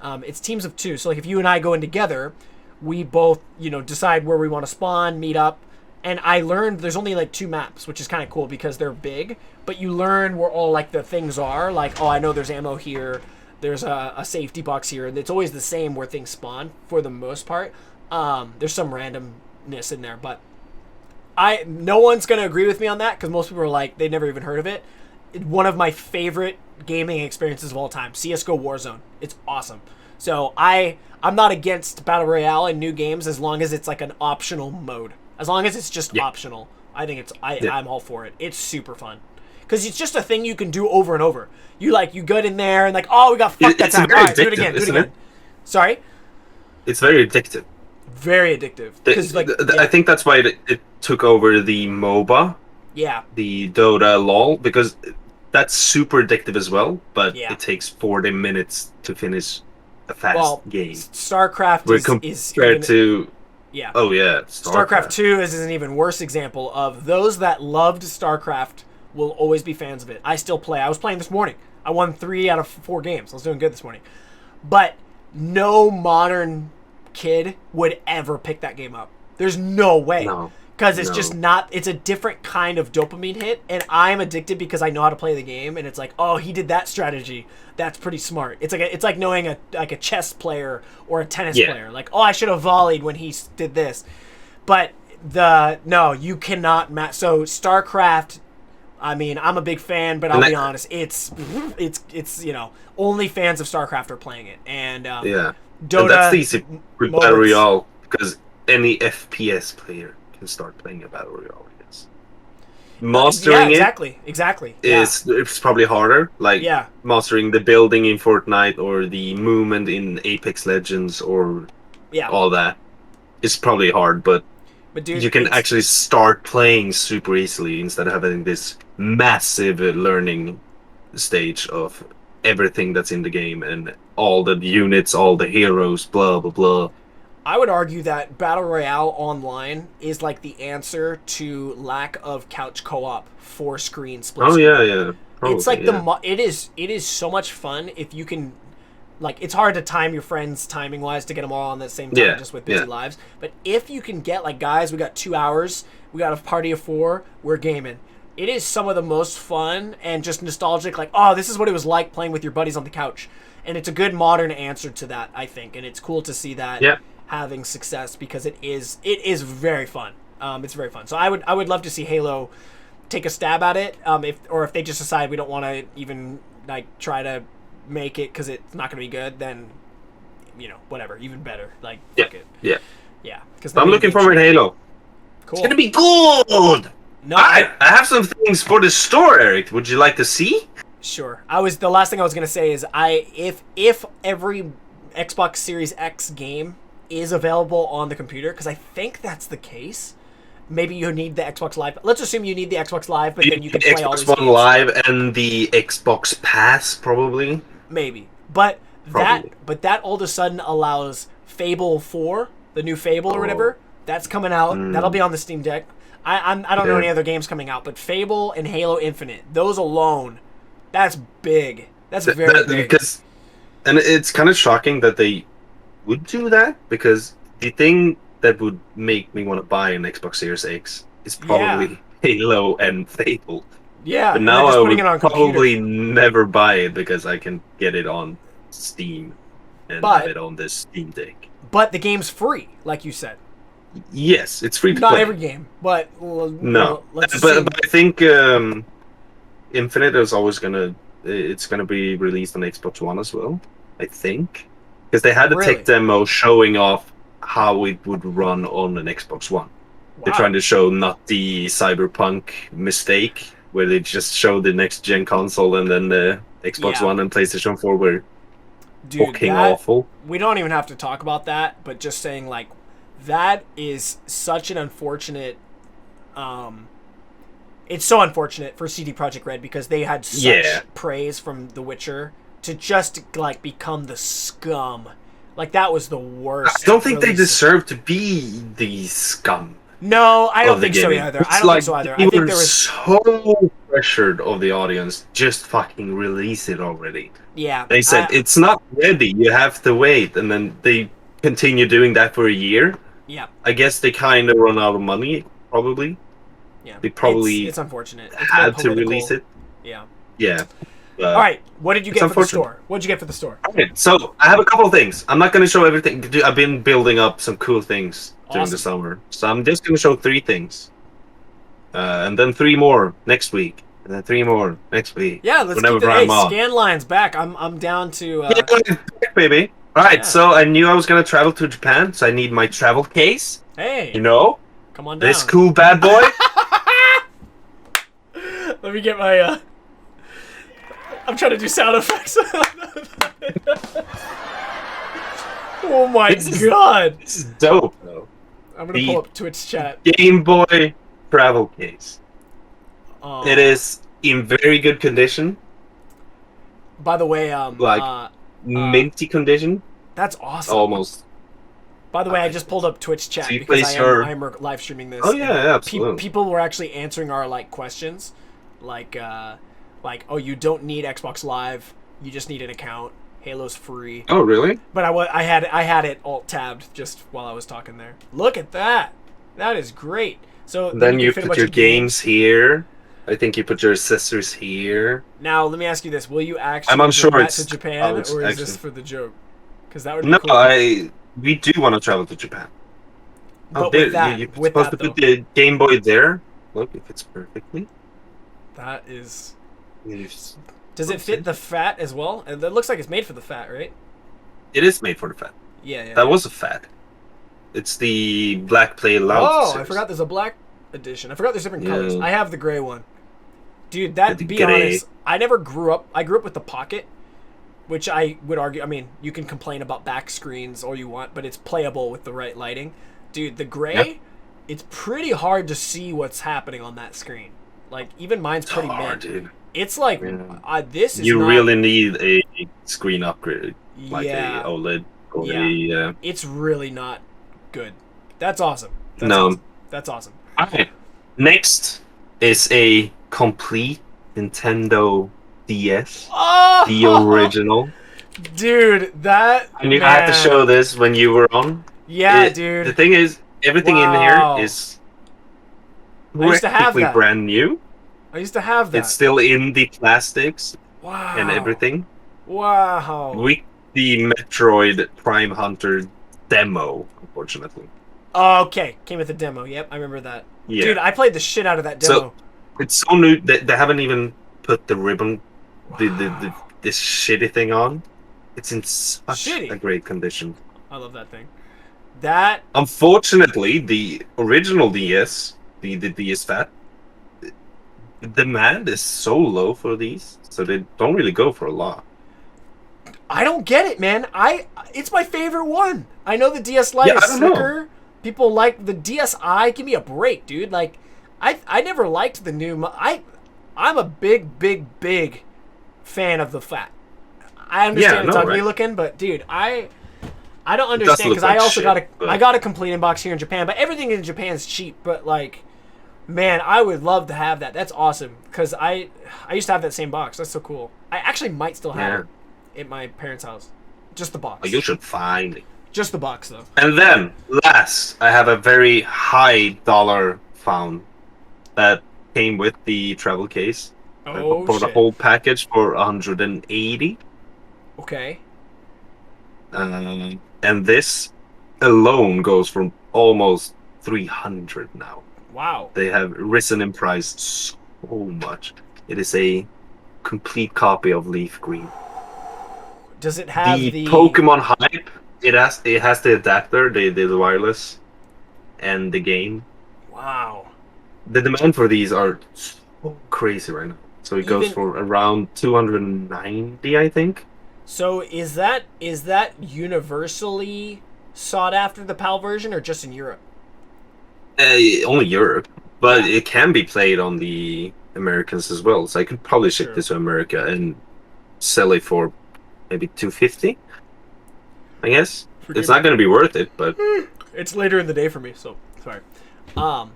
it's teams of 2. So like if you and I go in together, we both decide where we want to spawn, meet up. And I learned there's only like 2 maps, which is kind of cool because they're big. But you learn where all like the things are. Like, oh, I know there's ammo here. There's a safety box here, and it's always the same where things spawn for the most part. There's some randomness in there, but no one's gonna agree with me on that because most people are like they never even heard of it. One of my favorite gaming experiences of all time, CS:GO Warzone. It's awesome. So I'm not against battle royale in new games as long as it's like an optional mode. As long as it's just optional, I think I'm all for it. It's super fun. Because it's just a thing you can do over and over. You get in there and like, oh, we got fucked that time. All right, do it again. Sorry? It's very addictive. Very addictive. I think that's why it took over the MOBA. Yeah. The Dota LOL, because that's super addictive as well, but it takes 40 minutes to finish a fast game. StarCraft is compared to... Yeah. Oh, yeah. StarCraft 2 is an even worse example of those that loved StarCraft will always be fans of it. I still play. I was playing this morning. I won 3 out of 4 games. I was doing good this morning. But no modern kid would ever pick that game up. There's no way. No. Because it's just not, it's a different kind of dopamine hit, and I'm addicted because I know how to play the game, and it's like, oh, he did that strategy. That's pretty smart. It's like knowing a chess player or a tennis player. Like, oh, I should have volleyed when he did this. But you cannot match. So StarCraft, I mean, I'm a big fan, but I'll be honest, it's only fans of StarCraft are playing it, and Dota. And that's easy with battle royale because any FPS player can start playing a battle royale. Mastering exactly. It's probably harder. Like mastering the building in Fortnite or the movement in Apex Legends or all that. It's probably hard, but dude, you can actually start playing super easily instead of having this massive learning stage of everything that's in the game and all the units, all the heroes, blah blah blah. I would argue that Battle Royale online is like the answer to lack of couch co-op 4-screen split screen. Yeah. Probably, it's like it is so much fun if you can, like, it's hard to time your friends timing wise to get them all on the same time just with busy lives. But if you can get like, guys, we got 2 hours, we got a party of 4, we're gaming. it is some of the most fun and just nostalgic. Like, oh, this is what it was like playing with your buddies on the couch, and it's a good modern answer to that, I think. And it's cool to see that having success because it is very fun. It's very fun. So I would love to see Halo take a stab at it. If they just decide we don't want to even like try to make it because it's not going to be good, then whatever, even better. Like fuck it. Yeah. Because I'm looking forward to Halo. Cool. It's gonna be good. No, I have some things for the store, Eric. Would you like to see? Sure. The last thing I was gonna say is if every Xbox Series X game is available on the computer, because I think that's the case. Maybe you need the Xbox Live. Let's assume you need the Xbox Live, but then you can play all these games. Xbox One Live and the Xbox Pass, probably. Maybe, but that all of a sudden allows Fable 4, the new Fable or whatever. That's coming out. That'll be on the Steam Deck. I don't know any other games coming out, but Fable and Halo Infinite, those alone, that's big. That's very big. And it's kind of shocking that they would do that, because the thing that would make me want to buy an Xbox Series X is probably Halo and Fable. Yeah, but now I would probably never buy it because I can get it on Steam and have it on this Steam Deck. But the game's free, like you said. Yes, it's free to play. Not every game, but no. But I think Infinite is always it's gonna be released on Xbox One as well. I think because they had a tech demo showing off how it would run on an Xbox One. Wow. They're trying to show not the Cyberpunk mistake where they just show the next gen console and then the Xbox One and PlayStation 4 were fucking awful. We don't even have to talk about that, but just saying like that is such an unfortunate. It's so unfortunate for CD Projekt Red because they had such praise from The Witcher to just like become the scum. Like that was the worst. I don't think they deserve to be the scum. No, I don't think so either. I don't think so either. I think there was so pressured of the audience. Just fucking release it already. Yeah. They said it's not ready. You have to wait, and then they continue doing that for a year. Yeah. I guess they kind of run out of money. Probably. Yeah. They probably it's unfortunate. It's had to release it. Yeah. Yeah. All right. What did you get for the store? What did you get for the store? Okay, so I have a couple of things. I'm not going to show everything. I've been building up some cool things during the summer, so I'm just going to show 3 things, and then 3 more next week, and then 3 more next week. Yeah, let's keep the Scanlines back. I'm down to. Yeah, baby. All right. So I knew I was going to travel to Japan, so I need my travel case. Hey. Come on down. This cool bad boy. Let me get my. I'm trying to do sound effects. Oh my god. This is dope, though. I'm going to pull up Twitch chat. Game Boy travel case. It is in very good condition. By the way, minty condition. That's awesome. Almost. By the way, I just pulled up Twitch chat because I'm live streaming this. Oh yeah, absolutely. People were actually answering our questions, oh, you don't need Xbox Live, you just need an account. Halo's free. Oh really? But I had it alt tabbed just while I was talking there. Look at that. That is great. So then you put your games here. I think you put your accessories here. Now let me ask you this: will you actually I'm unsure bring that to Japan, or is this for the joke? Because that would be cool. No, we do want to travel to Japan. But with that, you're supposed to put the Game Boy there. Look, it fits perfectly. That is. Does it fit the fat as well? It looks like it's made for the fat, right? It is made for the fat. Yeah. That was a fat. It's the Black Play Loud. Oh, series. I forgot there's a black edition. I forgot there's different colors. I have the gray one. Dude, to be honest, I never grew up. I grew up with the Pocket, which I would argue. I mean, you can complain about back screens all you want, but it's playable with the right lighting. Dude, the gray, it's pretty hard to see what's happening on that screen. Like, even mine's pretty mid. Dude. It's like, this is You really need a screen upgrade. Like a OLED. Or it's really not good. That's awesome. That's awesome. Alright. Next is a complete Nintendo DS. Oh! The original. Dude, that... I had to show this when you were on. Yeah, dude. The thing is, everything in here is practically brand new. I used to have that. It's still in the plastics and Wow. everything. Wow. With the Metroid Prime Hunter demo, unfortunately. Oh, okay. Came with a demo. Yep, I remember that. Dude, Yeah. I played the shit out of that So demo. it's so new that they haven't even put the ribbon, the Wow. this shitty thing on. It's in such a Shitty. great condition. I love that thing. That. Unfortunately, the original DS, the DS Fat, the demand is so low for these, so they don't really go for a lot. I don't get it, man. It's my favorite one. I know the DS Lite Yeah, is I don't know. slicker. People like the DSi. Give me a break, dude. Like, I never liked the new. I'm a big fan of the Fat. I Yeah, understand it's no, ugly right? looking, but dude, I don't It does understand look because like I also shit, I but got a complete inbox here in Japan, but everything in Japan is cheap. But like, man, I would love to have that. That's awesome because I used to have that same box. That's so cool. I actually might still have yeah, it at my parents' house. Just the you box. should find it. Just the box though. And then, last, I have a very high dollar found that came with the travel case. I Oh bought a shit. whole package for 180. Okay. And this alone goes from almost 300 now. Wow. They have risen in price so much. It is a complete copy of Leaf Green. Does it have The the? Pokemon hype, it has the adapter, the wireless, and the game. Wow. The demand for these are so crazy right now. So it goes Even for around 290, I think. so, is that universally sought after the PAL version or just in Europe? Only Europe, but Yeah. it can be played on the Americans as well. So I could probably ship True. this to America and sell it for maybe 250. I guess it's Forgive me. not going to be worth it, but It's later in the day for me, so sorry.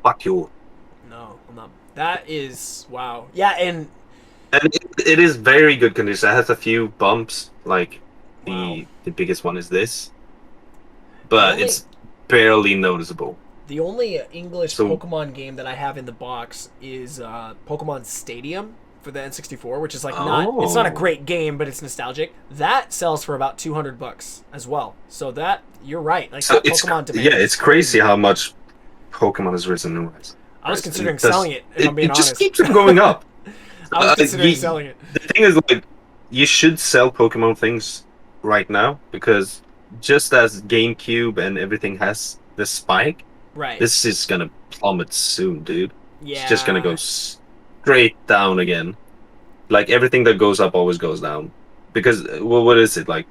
fuck you. No, I'm not. That is wow. Yeah, and And it is very good condition. It has a few bumps, like wow. the biggest one is this, The but only it's barely noticeable. the only English So Pokemon game that I have in the box is Pokemon Stadium for the N64, which is like not it's not a oh, great game, but it's nostalgic. That sells for about $200 as well. So that you're right. Like so that Pokemon yeah, demand is it's crazy crazy. how much Pokemon has risen in I was price, and considering selling it if I'm being it just honest. keeps on going up. I was considering selling it. The thing is, like, you should sell Pokemon things right now because just as GameCube and everything has the spike, Right. this is gonna plummet soon, dude. It's just gonna go Yeah. straight down again. Like everything that goes up always goes down. Because well, what is it like?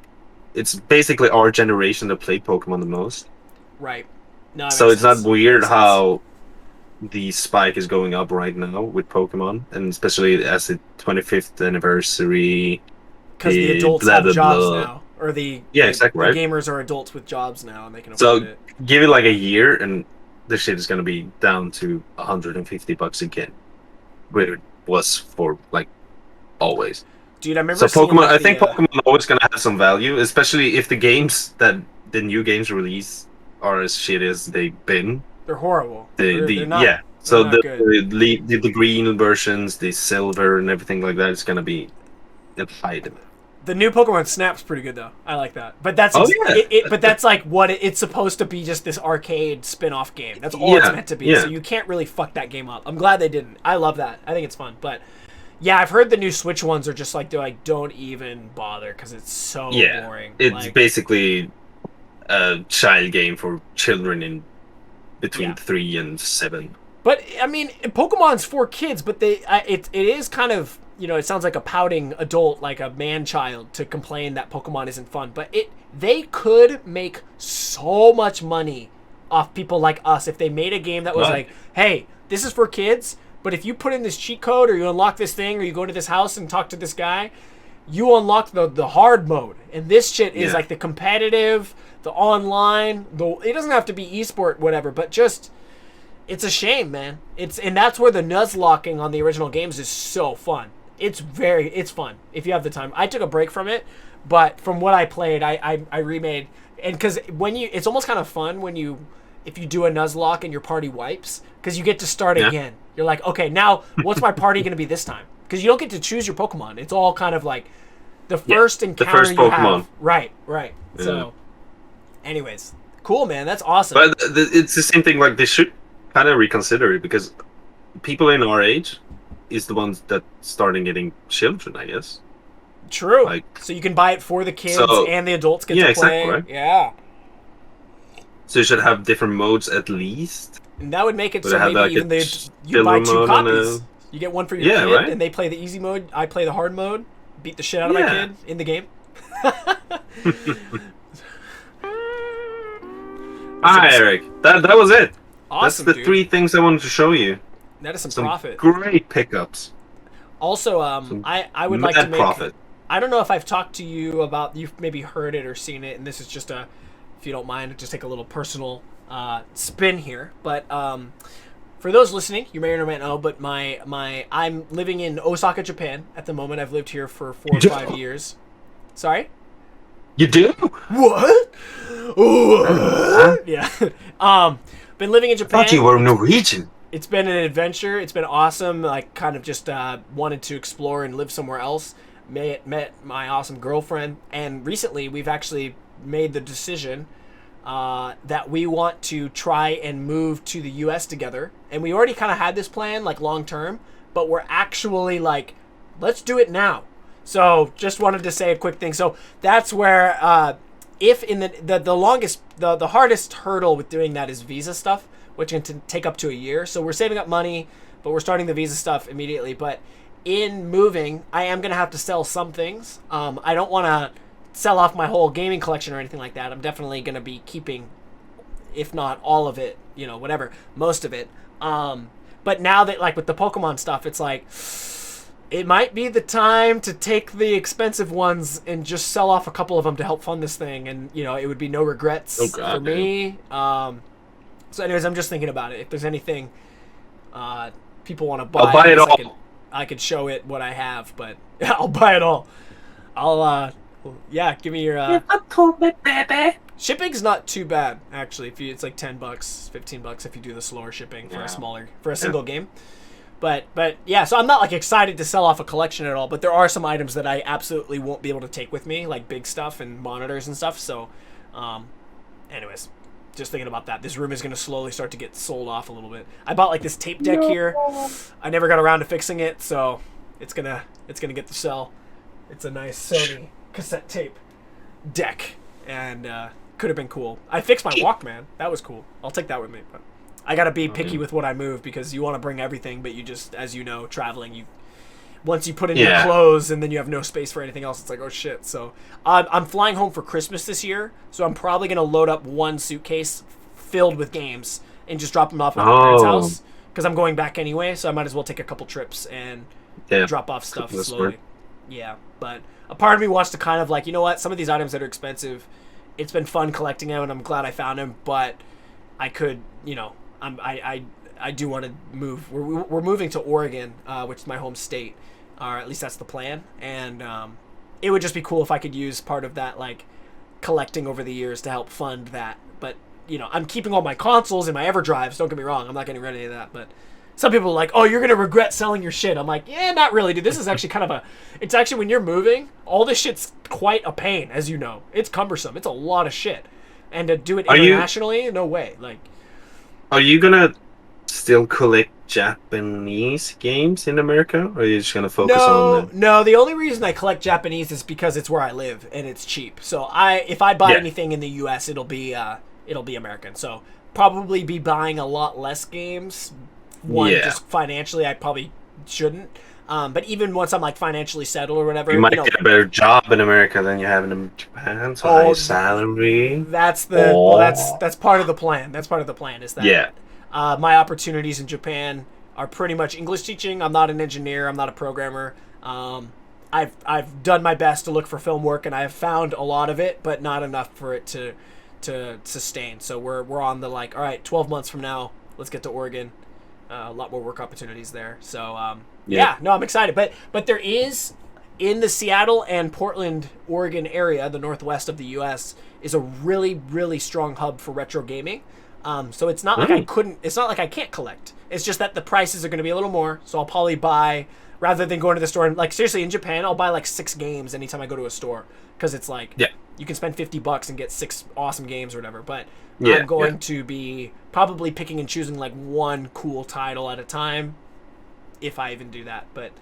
It's basically our generation that played Pokemon the most. Right. No, it So makes it's not sense. It weird makes sense. how the spike is going up right now with Pokemon, and especially as the 25th anniversary, Because the the adults blah have blah jobs blah. now, or the, Yeah, the exactly the right. gamers are adults with jobs now, and they can afford So it. give it like a year, and this shit is gonna be down to $150 again, where it was for like always. Dude, I remember So seeing Pokemon, like I think the Pokemon are always gonna have some value, especially if the games that the new games release are as shit as they've been. they're horrible. The They're the not yeah. they're So not good. the green versions, the silver and everything like that is gonna be in high demand. The new Pokemon Snap's pretty good though. I like that. But that's Oh yeah, but that's like what it's supposed to be, just this arcade spin-off game. That's all it's yeah, meant to be. So yeah. you can't really fuck that game up. I'm glad they didn't. I love that. I think it's fun. But yeah, I've heard the new Switch ones are just like they're like don't even bother because it's so Yeah, boring. it's Like basically a child game for children in yeah. between 3 and 7. But I mean, Pokemon's for kids, but it is kind of, it sounds like a pouting adult, like a man child, to complain that Pokemon isn't fun. But they could make so much money off people like us if they made a game that was Right. like, hey, this is for kids, but if you put in this cheat code or you unlock this thing or you go to this house and talk to this guy, you unlock the hard mode, and this shit is Yeah. like the competitive, the online. It doesn't have to be esport, whatever, but just. It's a shame, man. And that's where the Nuzlocking on the original games is so fun. It's fun if you have the time. I took a break from it, but from what I played, I remade, and because it's almost kind of fun if you do a Nuzlocke and your party wipes, because you get to start Yeah. again. You're like, okay, now what's my party going to be this time? Because you don't get to choose your Pokemon. It's all kind of like the first encounter the first you Pokemon. have. Right. Yeah. So, anyways, cool, man. That's awesome. But it's the same thing. Like they should kind of reconsider it because people in our age is the ones that starting getting children, I guess. True. Like, so you can buy it for the kids and the adults get to play. Exactly, right? Yeah. So you should have different modes at least. And that would make it Would so have, maybe like, even a you buy two mode copies. You get one for your kid, right? and they play the easy mode. I play the hard mode. Beat the shit out of my kid in the game. Hi, Eric. That was it. Awesome, That's the 3 things I wanted to show you. That is some profit. Great pickups. Also, I would like to make profit. I don't know if I've talked to you about, you've maybe heard it or seen it, and this is just if you don't mind, just take a little personal spin here. But for those listening, you may or may not know, but I'm living in Osaka, Japan at the moment. I've lived here for 4 or 5 years. Sorry? You do? What? Yeah. Been living in Japan. I thought you were Norwegian. It's been an adventure. It's been awesome. Like, kind of just wanted to explore and live somewhere else. Met my awesome girlfriend, and recently we've actually made the decision that we want to try and move to the U.S. together. And we already kind of had this plan, like, long term, but we're actually like, let's do it now. So just wanted to say a quick thing. So that's where if in the hardest hurdle with doing that is visa stuff, which can take up to a year. So we're saving up money, but we're starting the visa stuff immediately. But in moving, I am going to have to sell some things. I don't want to sell off my whole gaming collection or anything like that. I'm definitely going to be keeping, if not all of it, whatever, most of it. But now that, like, with the Pokemon stuff, it's like, it might be the time to take the expensive ones and just sell off a couple of them to help fund this thing. And, it would be no regrets for me. So anyways, I'm just thinking about it. If there's anything people want to buy, I'll buy it all. I could show it what I have, but I'll buy it all. I'll give me your shipping's not too bad, actually. It's like $10, $15 if you do the slower shipping for a single game. But yeah, so I'm not like excited to sell off a collection at all, but there are some items that I absolutely won't be able to take with me, like big stuff and monitors and stuff. So anyways, just thinking about that. This room is going to slowly start to get sold off a little bit. I bought like this tape deck here. I never got around to fixing it, so it's gonna get to sell. It's a nice Sony cassette tape deck, and could have been cool. I fixed my Walkman. That was cool. I'll take that with me. But I gotta be picky with what I move because you want to bring everything, but you just, as you know, traveling, once you put in your clothes and then you have no space for anything else, it's like, oh shit. So I'm flying home for Christmas this year, so I'm probably going to load up one suitcase filled with games and just drop them off at my parents' house because I'm going back anyway, so I might as well take a couple trips and drop off stuff slowly. Yeah, but a part of me wants to kind of like, you know what, some of these items that are expensive, it's been fun collecting them and I'm glad I found them, but I could, I do want to move. We're moving to Oregon, which is my home state, or at least that's the plan. And it would just be cool if I could use part of that, like, collecting over the years to help fund that. But I'm keeping all my consoles and my EverDrives. Don't get me wrong, I'm not getting rid of any of that. But some people are like, "Oh, you're gonna regret selling your shit." I'm like, "Yeah, not really, dude. This is actually kind of It's actually when you're moving, all this shit's quite a pain, as you know. It's cumbersome. It's a lot of shit, and to do it internationally, no way. Like, are you gonna still collect Japanese games in America, or are you just gonna focus on them? No, the only reason I collect Japanese is because it's where I live and it's cheap. So if I buy anything in the US, it'll be American. So probably be buying a lot less games. Just financially I probably shouldn't. But even once I'm like financially settled or whatever, you might get a better job in America than you have in Japan. So high salary. That's that's part of the plan. That's part of the plan. Is that my opportunities in Japan are pretty much English teaching. I'm not an engineer. I'm not a programmer. I've done my best to look for film work, and I have found a lot of it, but not enough for it to sustain. So we're on the like, all right, 12 months from now, let's get to Oregon. A lot more work opportunities there. So I'm excited. But there is, in the Seattle and Portland, Oregon area, the northwest of the U.S., is a really, really strong hub for retro gaming. So it's not like I couldn't. It's not like I can't collect. It's just that the prices are going to be a little more. So I'll probably buy, rather than going to the store and like seriously in Japan, I'll buy like 6 games anytime I go to a store because it's like you can spend $50 and get 6 awesome games or whatever. But I'm going to be probably picking and choosing like one cool title at a time, if I even do that. But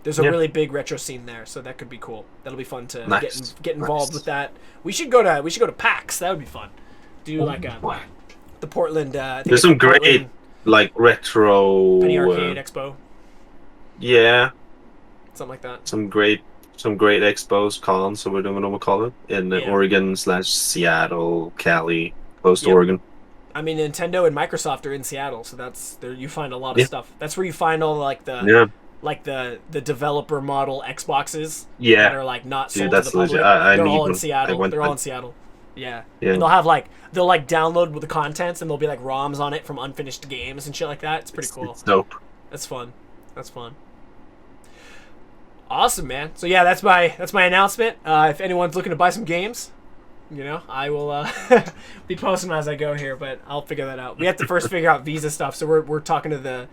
there's a really big retro scene there, so that could be cool. That'll be fun to get involved with that. We should go to PAX. That would be fun. Do like the Portland. There's some great like retro Penny Arcade Expo. Yeah, something like that. Some great expos, cons, so we're doing what we call it in Oregon / Seattle, Cali, close to Oregon. I mean, Nintendo and Microsoft are in Seattle, so that's there. You find a lot of stuff. That's where you find all like the developer model Xboxes that are like not sold to the public. They're all in Seattle. They're all in Seattle. Yeah. And they'll download with the contents, and there'll be like ROMs on it from unfinished games and shit like that. It's pretty cool. It's dope. That's fun. Awesome, man. So yeah, that's my announcement. If anyone's looking to buy some games, I will be posting them as I go here, but I'll figure that out. We have to first figure out visa stuff, so we're talking to the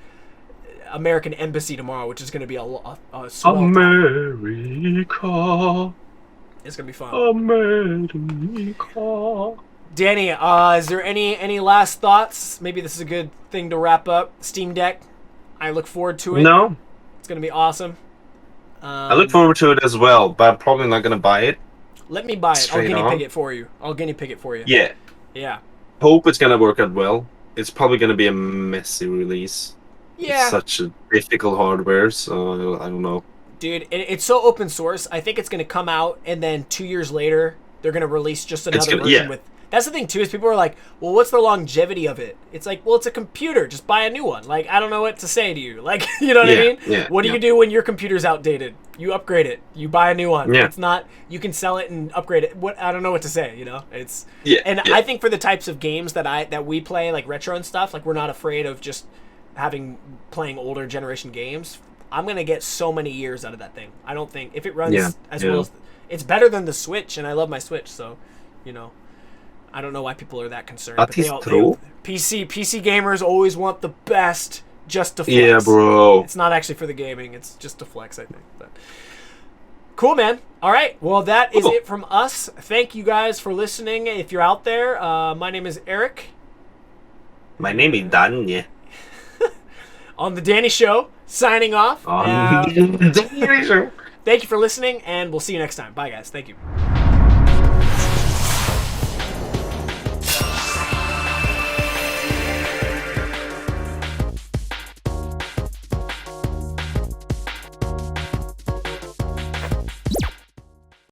American Embassy tomorrow, which is going to be a swell America. It's going to be fun. America. Danny, is there any last thoughts? Maybe this is a good thing to wrap up. Steam Deck. I look forward to it. No. It's going to be awesome. I look forward to it as well, but I'm probably not going to buy it. Let me buy it. I'll guinea pig it for you. Yeah. Yeah. Hope it's going to work out well. It's probably going to be a messy release. Yeah. It's such a difficult hardware, so I don't know. Dude, it's so open source. I think it's going to come out, and then 2 years later, they're going to release just another version with... That's the thing, too, is people are like, well, what's the longevity of it? It's like, well, it's a computer. Just buy a new one. Like, I don't know what to say to you. Like, you know what I mean? Yeah, what do you do when your computer's outdated? You upgrade it. You buy a new one. Yeah. It's not... You can sell it and upgrade it. I don't know what to say, It's... Yeah. I think for the types of games that we play, like retro and stuff, like, we're not afraid of just playing older generation games. I'm going to get so many years out of that thing. I don't think... If it runs as well as... It's better than the Switch, and I love my Switch, so, I don't know why people are that concerned. But PC gamers always want the best just to flex. Yeah, bro. It's not actually for the gaming. It's just to flex, I think. But cool, man. All right. Well, that is it from us. Thank you guys for listening. If you're out there, my name is Eric. My name is Danya. On The Danny Show, signing off. On The Danny Show. Thank you for listening, and we'll see you next time. Bye, guys. Thank you.